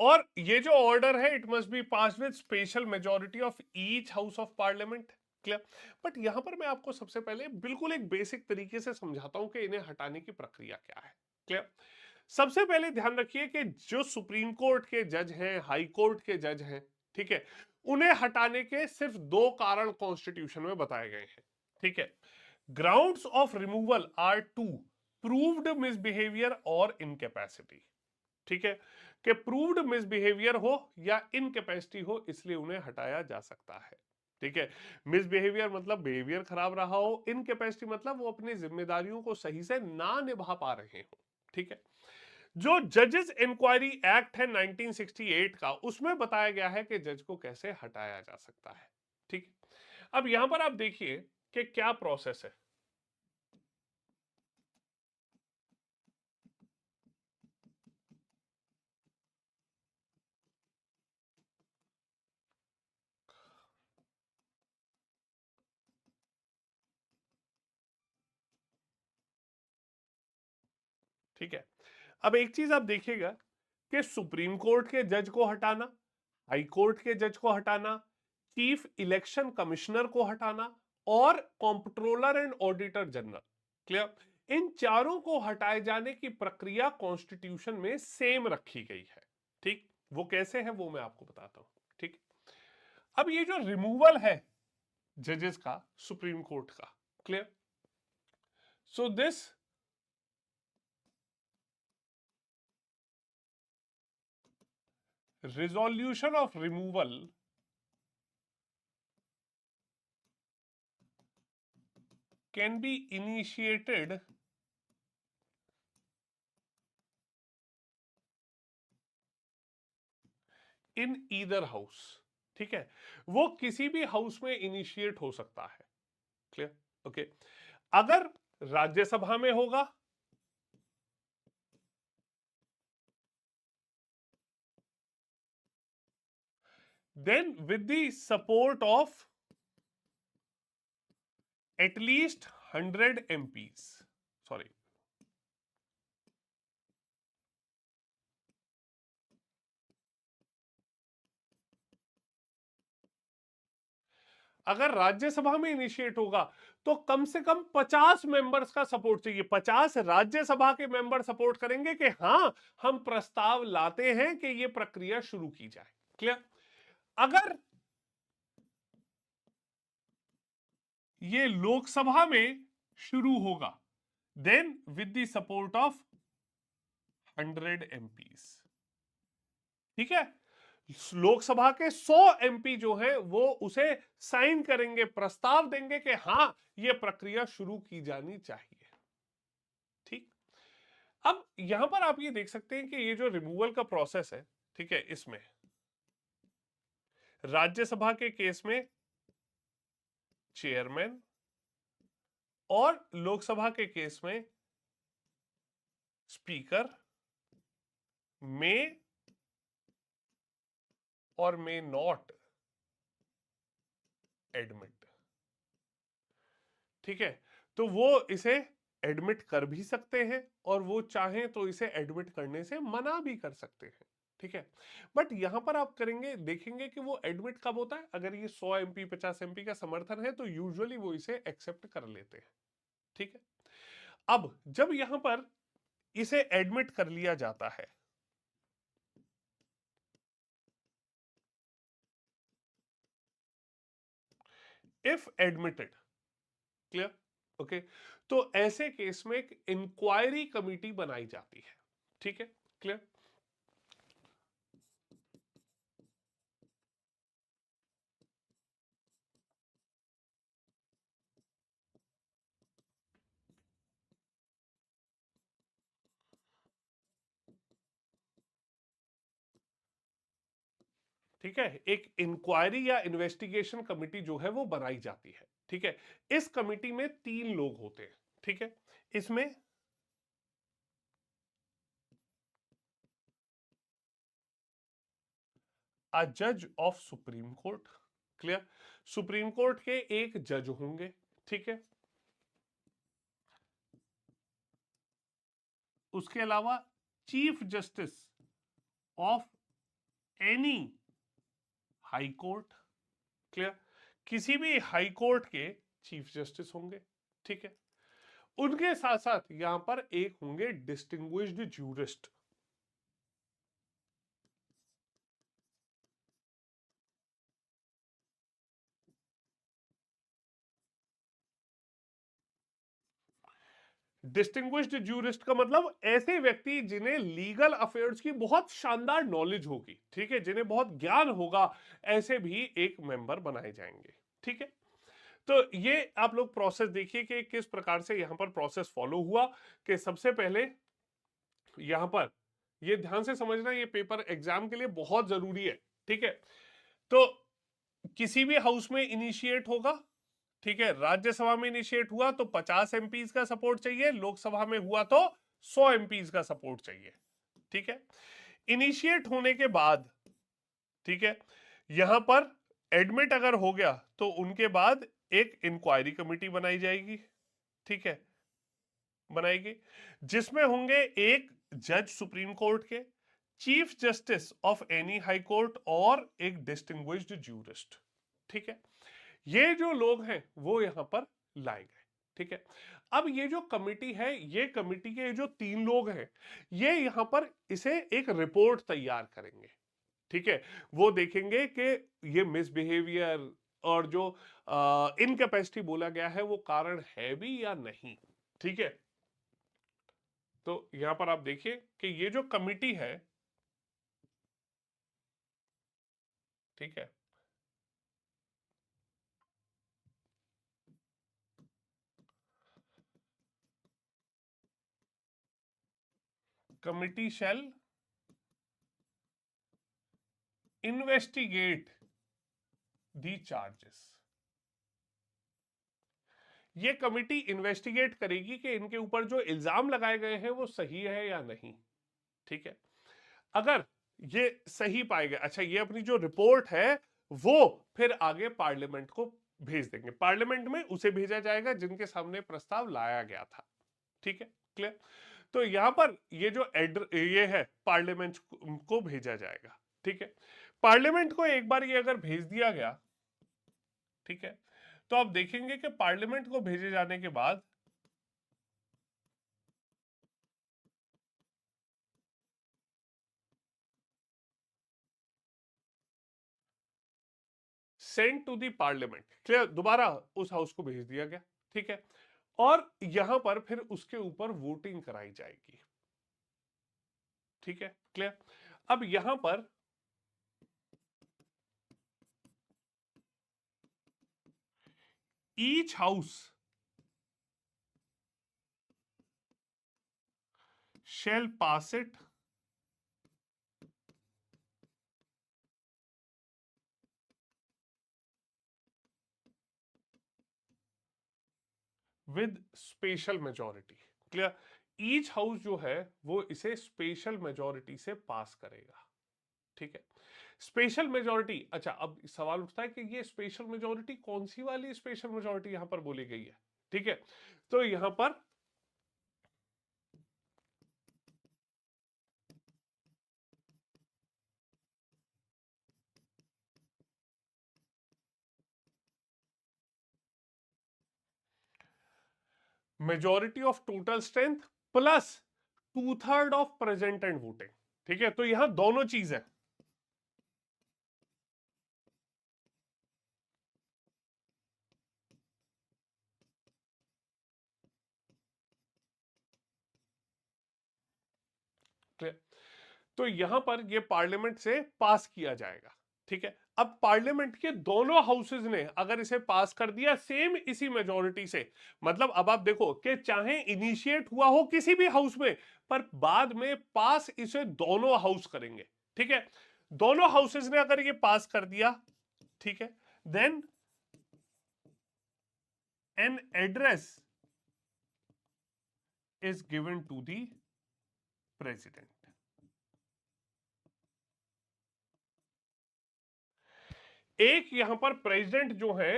और ये जो ऑर्डर है it must be pass with special majority of each house of parliament. Clear? But यहां पर मैं आपको सबसे पहले बिल्कुल एक बेसिक तरीके से समझाता हूं कि इन्हें हटाने की प्रक्रिया क्या है। क्लियर? सबसे पहले ध्यान रखिए कि जो सुप्रीम कोर्ट के जज हैं, हाई कोर्ट के जज हैं, ठीक है, उन्हें हटाने के सिर्फ दो कारण कॉन्स्टिट्यूशन में बताए गए हैं, ठीक है। Grounds of removal are two, proved misbehaviour और इनकैपेसिटी, ठीक है, कि प्रूव्ड मिसबिहेवियर हो या इनकैपेसिटी हो इसलिए उन्हें हटाया जा सकता है, ठीक है। मिसबिहेवियर मतलब बिहेवियर खराब रहा हो, इनकैपेसिटी मतलब वो अपनी जिम्मेदारियों को सही से ना निभा पा रहे हो, ठीक है। जो जजेस इंक्वायरी एक्ट है 1968 का उसमें बताया गया है कि जज को कैसे हटाया जा सकता है, ठीक है। अब यहां पर आप देखिए कि क्या प्रोसेस है। ठीक है। अब एक चीज आप देखिएगा कि सुप्रीम कोर्ट के जज को हटाना, हाई कोर्ट के जज को हटाना, चीफ इलेक्शन कमिश्नर को हटाना और comptroller and auditor general, clear, इन चारों को हटाए जाने की प्रक्रिया कॉन्स्टिट्यूशन में सेम रखी गई है। ठीक, वो कैसे है वो मैं आपको बताता हूं। ठीक, अब ये जो रिमूवल है जजेस का सुप्रीम कोर्ट का, clear, so this resolution of removal can be initiated in either house। ठीक है, वो किसी भी हाउस में इनिशिएट हो सकता है, क्लियर, ओके। अगर राज्यसभा में होगा then with the support of at least 100 MPs, sorry, अगर राज्यसभा में इनिशिएट होगा तो कम से कम 50 मेंबर्स का सपोर्ट चाहिए। 50 राज्यसभा के मेंबर सपोर्ट करेंगे कि हां हम प्रस्ताव लाते हैं कि यह प्रक्रिया शुरू की जाए, क्लियर। अगर ये लोकसभा में शुरू होगा then with the support of 100 MPs, ठीक है। लोकसभा के 100 MP जो है वो उसे साइन करेंगे, प्रस्ताव देंगे कि हां ये प्रक्रिया शुरू की जानी चाहिए। ठीक, अब यहां पर आप ये देख सकते हैं कि ये जो रिमूवल का प्रोसेस है, ठीक है, इसमें राज्यसभा के केस में चेयरमैन और लोकसभा के केस में स्पीकर में और मे नॉट एडमिट, ठीक है। तो वो इसे एडमिट कर भी सकते हैं और वो चाहें तो इसे एडमिट करने से मना भी कर सकते हैं, ठीक है। बट यहां पर आप करेंगे देखेंगे कि वो एडमिट कब होता है, अगर ये 100 MP 50 MP का समर्थन है तो यूजुअली वो इसे एक्सेप्ट कर लेते हैं, ठीक है। अब जब यहां पर इसे एडमिट कर लिया जाता है, इफ एडमिटेड, क्लियर, ओके, तो ऐसे केस में एक इंक्वायरी कमिटी बनाई जाती है, ठीक है, क्लियर। ठीक है, एक इंक्वायरी या इन्वेस्टिगेशन कमिटी जो है वो बनाई जाती है, ठीक है। इस कमिटी में 3 लोग होते हैं, ठीक है। इसमें अ जज of supreme court, clear, supreme court के एक जज होंगे, ठीक है। उसके अलावा chief justice of any high court, clear, किसी भी हाई कोर्ट के चीफ जस्टिस होंगे, ठीक है। उनके साथ साथ यहां पर एक होंगे डिस्टिंग्विश्ड ज्यूरिस्ट, डिस्टिंग्विश्ड ज्यूरिस्ट का मतलब ऐसे व्यक्ति जिन्हें लीगल अफेयर्स की बहुत शानदार नॉलेज होगी, ठीक है, जिन्हें बहुत ज्ञान होगा, ऐसे भी एक मेंबर बनाए जाएंगे, ठीक है। तो ये आप लोग प्रोसेस देखिए कि किस प्रकार से यहां पर प्रोसेस फॉलो हुआ। कि सबसे पहले यहां पर ये ध्यान से समझना, ये पेपर एग्जाम के लिए बहुत जरूरी है, ठीक है। तो किसी भी हाउस में इनिशिएट होगा, ठीक है, राज्यसभा में इनिशिएट हुआ तो 50 MPs का सपोर्ट चाहिए, लोकसभा में हुआ तो 100 MPs का सपोर्ट चाहिए, ठीक है। इनिशिएट होने के बाद, ठीक है, यहां पर एडमिट अगर हो गया तो उनके बाद एक इंक्वायरी कमेटी बनाई जाएगी, ठीक है। बनाएगी, जिसमें होंगे एक जज सुप्रीम कोर्ट के, chief justice of any high court और एक डिस्टिंग्विश्ड ज्यूरिस्ट। ठीक है, ये जो लोग हैं वो यहां पर लाए गए। ठीक है, अब ये जो कमिटी है, ये कमिटी के जो 3 लोग हैं, ये यहां पर इसे एक रिपोर्ट तैयार करेंगे। ठीक है, वो देखेंगे कि ये मिसबिहेवियर और जो इनकैपेसिटी बोला गया है वो कारण है भी या नहीं। ठीक है, तो यहां पर आप देखिए कि ये जो कमिटी है, ठीक है, कमिटी शैल इन्वेस्टिगेट दी चार्जेस। ये कमिटी इन्वेस्टिगेट करेगी कि इनके ऊपर जो इल्जाम लगाए गए हैं वो सही है या नहीं। ठीक है, अगर ये सही पाए गए, अच्छा, ये अपनी जो रिपोर्ट है वो फिर आगे पार्लियामेंट को भेज देंगे, पार्लियामेंट में उसे भेजा जाएगा जिनके सामने प्रस्ताव लाया गया था। ठीक है, क्लियर। तो यहां पर ये जो ये है पार्लियामेंट को भेजा जाएगा। ठीक है, पार्लियामेंट को एक बार ये अगर भेज दिया गया, ठीक है, तो आप देखेंगे कि पार्लियामेंट को भेजे जाने के बाद sent to the parliament, clear, दोबारा उस हाउस को भेज दिया गया। ठीक है, और यहां पर फिर उसके ऊपर वोटिंग कराई जाएगी। ठीक है, क्लियर। अब यहां पर each house shall pass it with special majority. Clear, each house जो है वो इसे स्पेशल मेजोरिटी से पास करेगा। ठीक है, स्पेशल मेजोरिटी, अच्छा, अब सवाल उठता है कि ये स्पेशल मेजोरिटी कौन सी वाली स्पेशल मेजोरिटी यहां पर बोली गई है। ठीक है, तो यहां पर majority of total strength plus 2/3 of present and voting. ठीक है, तो यहां दोनों चीज है। तो यहां पर ये पार्लियामेंट से पास किया जाएगा। ठीक है, अब पार्लियामेंट के दोनों हाउसेज ने अगर इसे पास कर दिया सेम इसी मेजोरिटी से, मतलब अब आप देखो कि चाहे इनिशिएट हुआ हो किसी भी हाउस में, पर बाद में पास इसे दोनों हाउस करेंगे। ठीक है, दोनों हाउसेज ने अगर ये पास कर दिया, ठीक है, then an address is given to the president. एक यहां पर प्रेसिडेंट जो है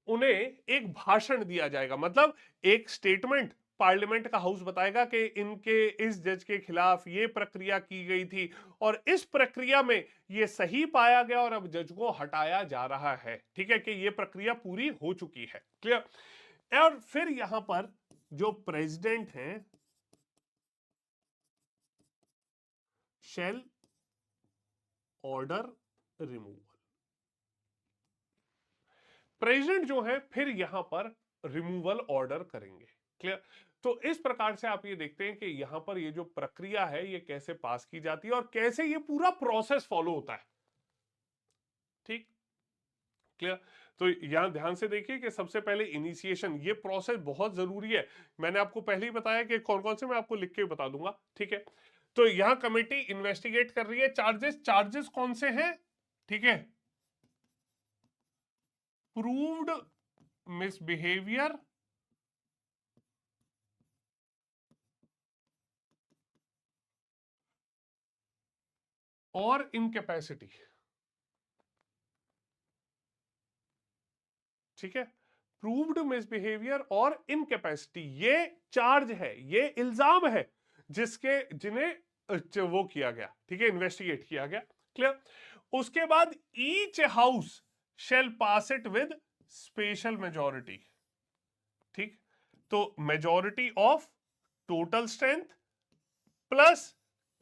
उन्हें एक भाषण दिया जाएगा, मतलब एक स्टेटमेंट पार्लियामेंट का हाउस बताएगा कि इनके इस जज के खिलाफ ये प्रक्रिया की गई थी और इस प्रक्रिया में ये सही पाया गया और अब जज को हटाया जा रहा है। ठीक है, कि ये प्रक्रिया पूरी हो चुकी है। क्लियर, और फिर यहां पर जो प्रेसिडेंट हैं शेल ऑर्डर रिमूवल, प्रेसिडेंट जो है फिर यहां पर रिमूवल ऑर्डर करेंगे। क्लियर, तो इस प्रकार से आप ये देखते हैं कि यहां पर ये जो प्रक्रिया है ये कैसे पास की जाती है और कैसे ये पूरा प्रोसेस फॉलो होता है। ठीक, क्लियर। तो यहां ध्यान से देखिए कि सबसे पहले इनिशिएशन, ये प्रोसेस बहुत जरूरी है। मैंने आपको पहले ही बताया कि कौन कौन से मैं आपको लिख के बता दूंगा। ठीक है, तो यहां कमेटी इन्वेस्टिगेट कर रही है चार्जेस, चार्जेस कौन से हैं, ठीक है, प्रूव्ड मिसबिहेवियर और इनकैपेसिटी। ठीक है, प्रूव्ड मिसबिहेवियर और इनकैपेसिटी, ये चार्ज है, ये इल्जाम है जिन्हें वो किया गया, ठीक है, इन्वेस्टिगेट किया गया। क्लियर। उसके बाद each house shall pass it with special majority, ठीक। तो majority of total strength plus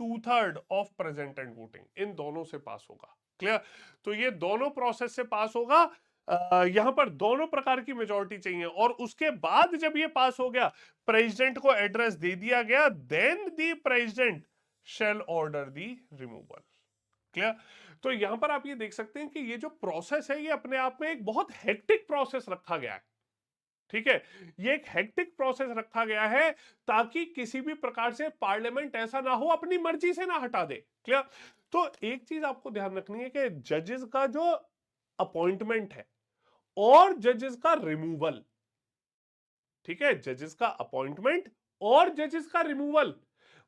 2/3 of present and voting, इन दोनों से पास होगा। क्लियर। तो ये दोनों प्रोसेस से पास होगा। यहां पर दोनों प्रकार की मेजॉरिटी चाहिए, और उसके बाद जब ये पास हो गया, प्रेसिडेंट को एड्रेस दे दिया गया, then the president shall order the removal. Clear. तो यहां पर आप ये देख सकते हैं कि ये जो प्रोसेस है, ये अपने आप में एक बहुत हेक्टिक प्रोसेस रखा गया है, ठीक है। ये एक हेक्टिक प्रोसेस रखा गया है ताकि किसी भी प्रकार से पार्लियामेंट ऐसा ना हो अपनी मर्जी से ना हटा दे। क्लियर। तो एक चीज आपको ध्यान रखनी है कि जजेस का जो अपॉइंटमेंट है और जजेस का रिमूवल, ठीक है, जजेस का अपॉइंटमेंट और जजेस का रिमूवल,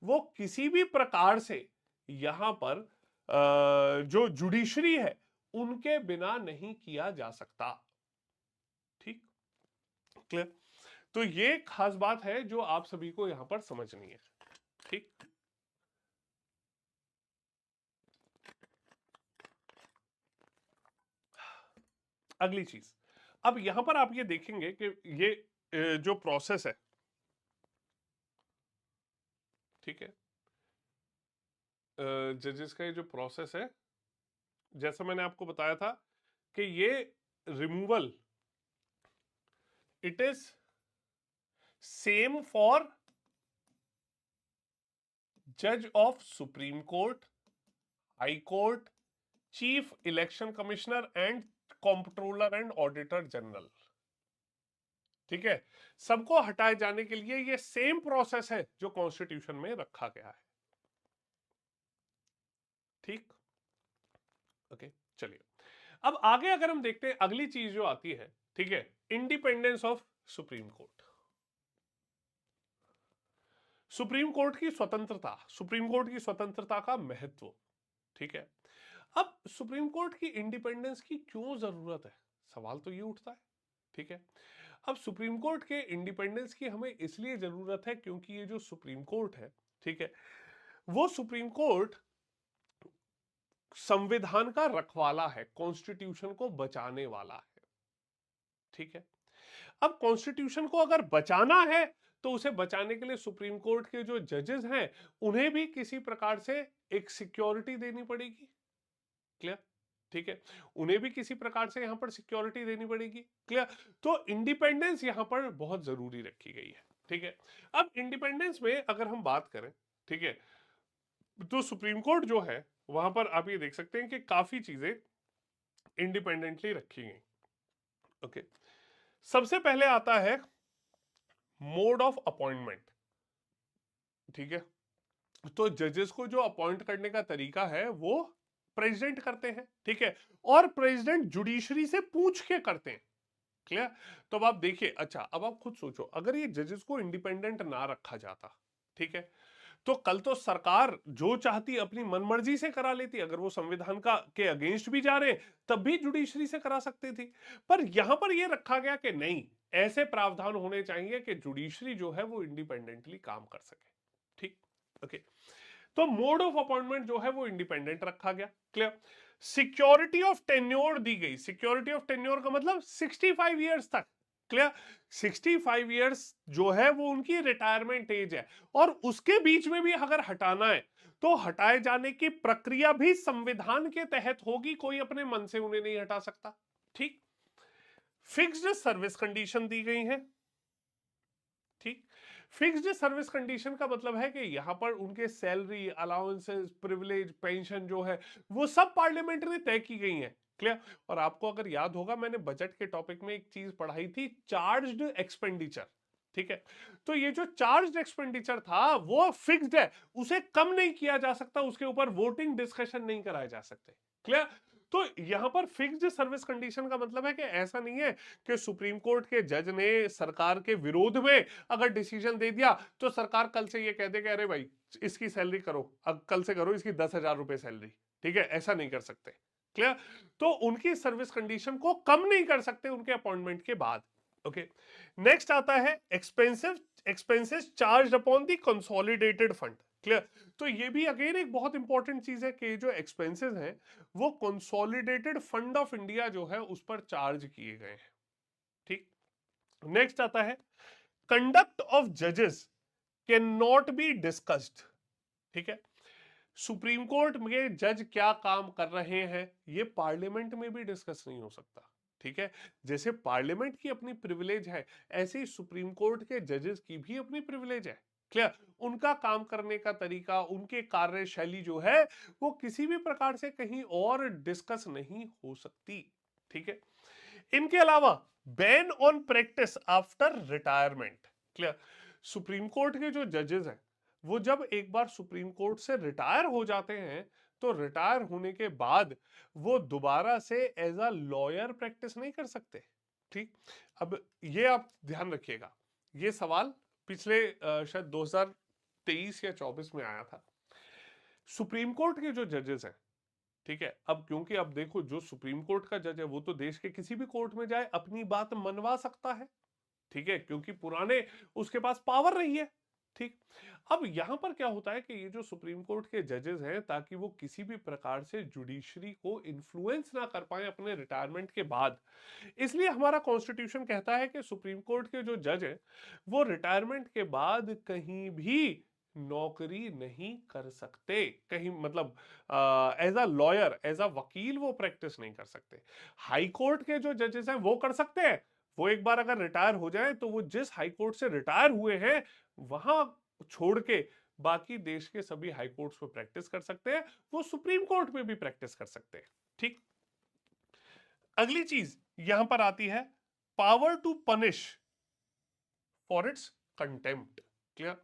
वो किसी भी प्रकार से यहां पर जो जुडिशरी है उनके बिना नहीं किया जा सकता। ठीक। क्लियर। तो ये खास बात है जो आप सभी को यहां पर समझनी है। ठीक। अगली चीज, अब यहां पर आप ये देखेंगे कि ये जो प्रोसेस है, ठीक है, जजेस का ये जो प्रोसेस है, जैसा मैंने आपको बताया था कि ये removal it is same for जज of supreme court, high court, chief election commissioner and controller and auditor general. ठीक है, सबको हटाए जाने के लिए ये सेम प्रोसेस है जो कॉन्स्टिट्यूशन में रखा गया है। ठीक। ओके, चलिए अब आगे अगर हम देखते हैं, अगली चीज जो आती है, ठीक है, independence of supreme court. Supreme court की स्वतंत्रता, सुप्रीम कोर्ट की स्वतंत्रता का महत्व। ठीक है, अब सुप्रीम कोर्ट की इंडिपेंडेंस की क्यों जरूरत है, सवाल तो ये उठता है। ठीक है, अब सुप्रीम कोर्ट के इंडिपेंडेंस की हमें इसलिए जरूरत है क्योंकि ये जो सुप्रीम कोर्ट है, ठीक है, वो सुप्रीम कोर्ट संविधान का रखवाला है, कॉन्स्टिट्यूशन को बचाने वाला है। ठीक है, अब कॉन्स्टिट्यूशन को अगर बचाना है तो उसे बचाने के लिए सुप्रीम कोर्ट के जो जजेस हैं उन्हें भी किसी प्रकार से एक सिक्योरिटी देनी पड़ेगी। क्लियर। ठीक है, उन्हें भी किसी प्रकार से यहां पर सिक्योरिटी देनी पड़ेगी। क्लियर। तो इंडिपेंडेंस यहां पर बहुत जरूरी रखी गई है। ठीक है, अब इंडिपेंडेंस में अगर हम बात करें, ठीक है, तो सुप्रीम कोर्ट जो है वहां पर आप ये देख सकते हैं कि काफी चीजें इंडिपेंडेंटली रखी गई। ओके, सबसे पहले आता है मोड ऑफ अपॉइंटमेंट। ठीक है, तो जजेस को जो अपॉइंट करने का तरीका है वो प्रेसिडेंट करते हैं। ठीक है, और प्रेसिडेंट जुडिशरी से पूछ के करते हैं। क्लियर। तो अब आप देखिए, अच्छा अब आप खुद सोचो, अगर ये जजेस को इंडिपेंडेंट ना रखा जाता, ठीक है, तो कल तो सरकार जो चाहती अपनी मनमर्जी से करा लेती, अगर वो संविधान का के अगेंस्ट भी जा रहे हैं तब भी जुडिशरी से करा सकती थी। पर यहां पर ये रखा गया कि नहीं, ऐसे प्रावधान होने चाहिए कि जुडिशरी जो है वो इंडिपेंडेंटली काम कर सके। ठीक। ओके, तो मोड ऑफ अपॉइंटमेंट जो है वो इंडिपेंडेंट रखा गया। क्लियर। सिक्योरिटी ऑफ टेन्योर दी गई, सिक्योरिटी ऑफ टेन्योर का मतलब 65 ईयर्स तक। क्लियर, 65 ईयर्स जो है वो उनकी रिटायरमेंट एज है, और उसके बीच में भी अगर हटाना है तो हटाए जाने की प्रक्रिया भी संविधान के तहत होगी, कोई अपने मन से उन्हें नहीं हटा सकता। ठीक। फिक्स्ड सर्विस कंडीशन दी गई है। ठीक, फिक्स्ड सर्विस कंडीशन का मतलब है कि यहां पर उनके सैलरी, अलाउंसेस, प्रिविलेज, पेंशन जो है वो सब पार्लियामेंट में तय की गई है। क्लियर। और आपको अगर याद होगा, मैंने बजट के टॉपिक में एक चीज पढ़ाई थी, चार्ज्ड एक्सपेंडिचर। ठीक है, तो ये जो चार्ज्ड एक्सपेंडिचर था वो फिक्स्ड है, उसे कम नहीं किया जा सकता, उसके ऊपर वोटिंग डिस्कशन नहीं कराए जा सकते। क्लियर। तो यहां पर फिक्स्ड सर्विस कंडीशन का मतलब है कि ऐसा नहीं है कि सुप्रीम कोर्ट के जज ने सरकार के विरोध में अगर डिसीजन दे दिया तो सरकार कल से ये कह दे कि अरे भाई इसकी सैलरी करो, अब कल से करो इसकी 10,000 रुपए सैलरी। ठीक है, ऐसा नहीं कर सकते। क्लियर। तो उनकी सर्विस कंडीशन को कम नहीं कर सकते उनके अपॉइंटमेंट के बाद। ओके, नेक्स्ट आता है expenses charge upon the consolidated fund. Clear? तो ये भी अगेन एक बहुत इंपॉर्टेंट चीज है कि जो एक्सपेंसेस हैं वो कंसोलिडेटेड फंड ऑफ इंडिया जो है उस पर चार्ज किए गए हैं। ठीक, नेक्स्ट आता है कंडक्ट ऑफ जजेस कैन नॉट बी डिस्कस्ड। ठीक है, सुप्रीम कोर्ट में जज क्या काम कर रहे हैं ये पार्लियामेंट में भी डिस्कस नहीं हो सकता। ठीक है, जैसे पार्लियामेंट की अपनी प्रिविलेज है ऐसे ही सुप्रीम कोर्ट के जजेस की भी अपनी प्रिविलेज है। क्लियर? उनका काम करने का तरीका, उनके कार्यशैली जो है वो किसी भी प्रकार से कहीं और डिस्कस नहीं हो सकती। ठीक है, इनके अलावा ban on practice after retirement. Clear? Supreme court के जो जजेस हैं वो जब एक बार सुप्रीम कोर्ट से रिटायर हो जाते हैं तो रिटायर होने के बाद वो दोबारा से एज अ लॉयर प्रैक्टिस नहीं कर सकते। ठीक, अब ये आप ध्यान रखिएगा, ये सवाल पिछले शायद 2023 या 24 में आया था। सुप्रीम कोर्ट के जो जजेस हैं, ठीक है, अब क्योंकि अब देखो जो सुप्रीम कोर्ट का जज है वो तो देश के किसी भी कोर्ट में जाए अपनी बात मनवा सकता है। ठीक है, क्योंकि पुराने उसके पास पावर रही है। ठीक, अब यहां पर क्या होता है कि ये जो सुप्रीम कोर्ट के जजेस हैं ताकि वो किसी भी प्रकार से जुडिशरी को इन्फ्लुएंस ना कर पाए अपने रिटायरमेंट के बाद, इसलिए हमारा कॉन्स्टिट्यूशन कहता है कि सुप्रीम कोर्ट के जो जज हैं वो रिटायरमेंट के बाद कहीं भी नौकरी नहीं कर सकते। कहीं मतलब as a lawyer, as a वकील वो प्रैक्टिस नहीं कर सकते। हाई कोर्ट के जो जजेस हैं वो कर सकते हैं, वो एक बार अगर रिटायर हो जाए तो वो जिस हाई कोर्ट से रिटायर हुए हैं वहां छोड़ के बाकी देश के सभी हाई कोर्ट्स में प्रैक्टिस कर सकते हैं, वो सुप्रीम कोर्ट में भी प्रैक्टिस कर सकते हैं। ठीक, अगली चीज यहां पर आती है power to punish for its contempt. Clear?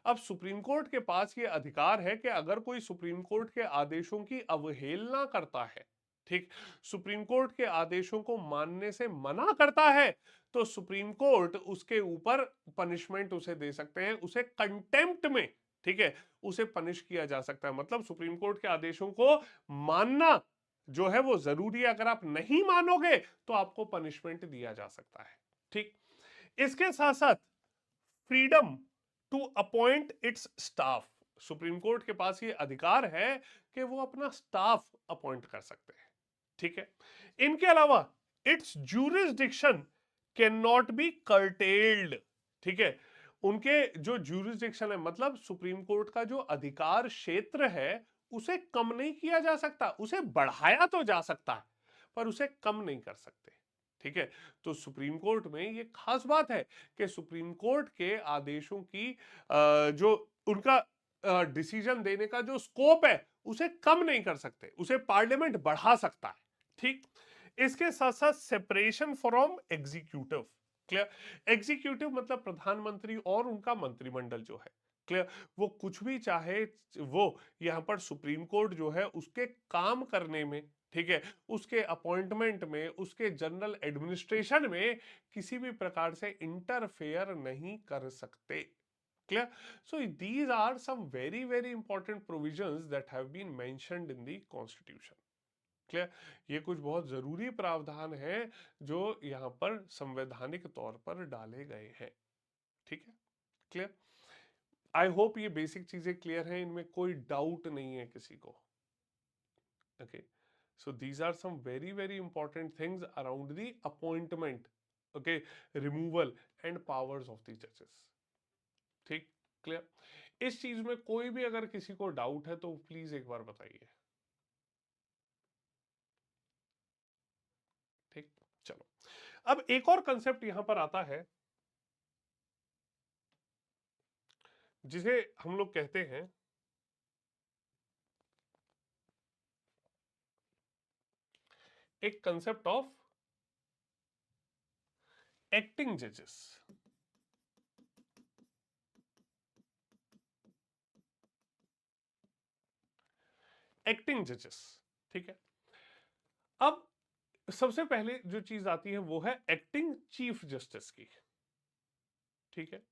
अब सुप्रीम कोर्ट के पास ये अधिकार है कि अगर कोई सुप्रीम कोर्ट के आदेशों की अवहेलना करता है, ठीक, सुप्रीम कोर्ट के आदेशों को मानने से मना करता है, तो सुप्रीम कोर्ट उसके ऊपर पनिशमेंट उसे दे सकते हैं, उसे कंटेम्प्ट में, ठीक है, उसे पनिश किया जा सकता है। मतलब सुप्रीम कोर्ट के आदेशों को मानना जो है वो जरूरी है, अगर आप नहीं मानोगे तो आपको पनिशमेंट दिया जा सकता है। ठीक, इसके साथ साथ freedom to appoint its staff. Supreme court के पास ये अधिकार है कि वो अपना स्टाफ अपॉइंट कर सकते हैं। ठीक है, इनके अलावा it's jurisdiction can not be curtailed. ठीक है, उनके जो ज्यूरिसडिक्शन है मतलब सुप्रीम कोर्ट का जो अधिकार क्षेत्र है उसे कम नहीं किया जा सकता, उसे बढ़ाया तो जा सकता है पर उसे कम नहीं कर सकते। ठीक है, तो सुप्रीम कोर्ट में ये खास बात है कि सुप्रीम कोर्ट के आदेशों की जो उनका डिसीजन देने का जो स्कोप है उसे कम नहीं कर सकते, उसे पार्लियामेंट बढ़ा सकता है। ठीक, इसके साथ साथ separation from executive. Clear? Executive मतलब प्रधानमंत्री और उनका मंत्रिमंडल जो है, क्लियर, वो कुछ भी चाहे वो यहां पर सुप्रीम कोर्ट जो है उसके काम करने में, ठीक है, उसके अपॉइंटमेंट में, उसके जनरल एडमिनिस्ट्रेशन में किसी भी प्रकार से इंटरफेयर नहीं कर सकते। Clear? So these are some very very important provisions that have been mentioned in the constitution. Clear? ये कुछ बहुत जरूरी प्रावधान है जो यहां पर संवैधानिक तौर पर डाले गए हैं। ठीक है, क्लियर? आई होप ये बेसिक चीजें क्लियर हैं, इनमें कोई डाउट नहीं है किसी को। Okay, so these are some very very important things around the appointment, okay, removal and powers of the judges। ठीक, क्लियर? इस चीज में कोई भी अगर किसी को डाउट है तो प्लीज एक बार बताइए। ठीक, चलो, अब एक और कंसेप्ट यहां पर आता है जिसे हम लोग कहते हैं एक कंसेप्ट ऑफ एक्टिंग जजेस। एक्टिंग जजेस, ठीक है, अब सबसे पहले जो चीज आती है वो है एक्टिंग चीफ जस्टिस की। ठीक है,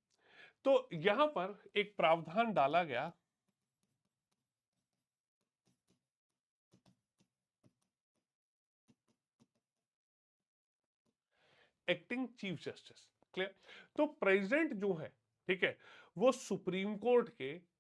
तो यहां पर एक प्रावधान डाला गया एक्टिंग चीफ जस्टिस। क्लियर? तो प्रेसिडेंट जो है, ठीक है, वो सुप्रीम कोर्ट के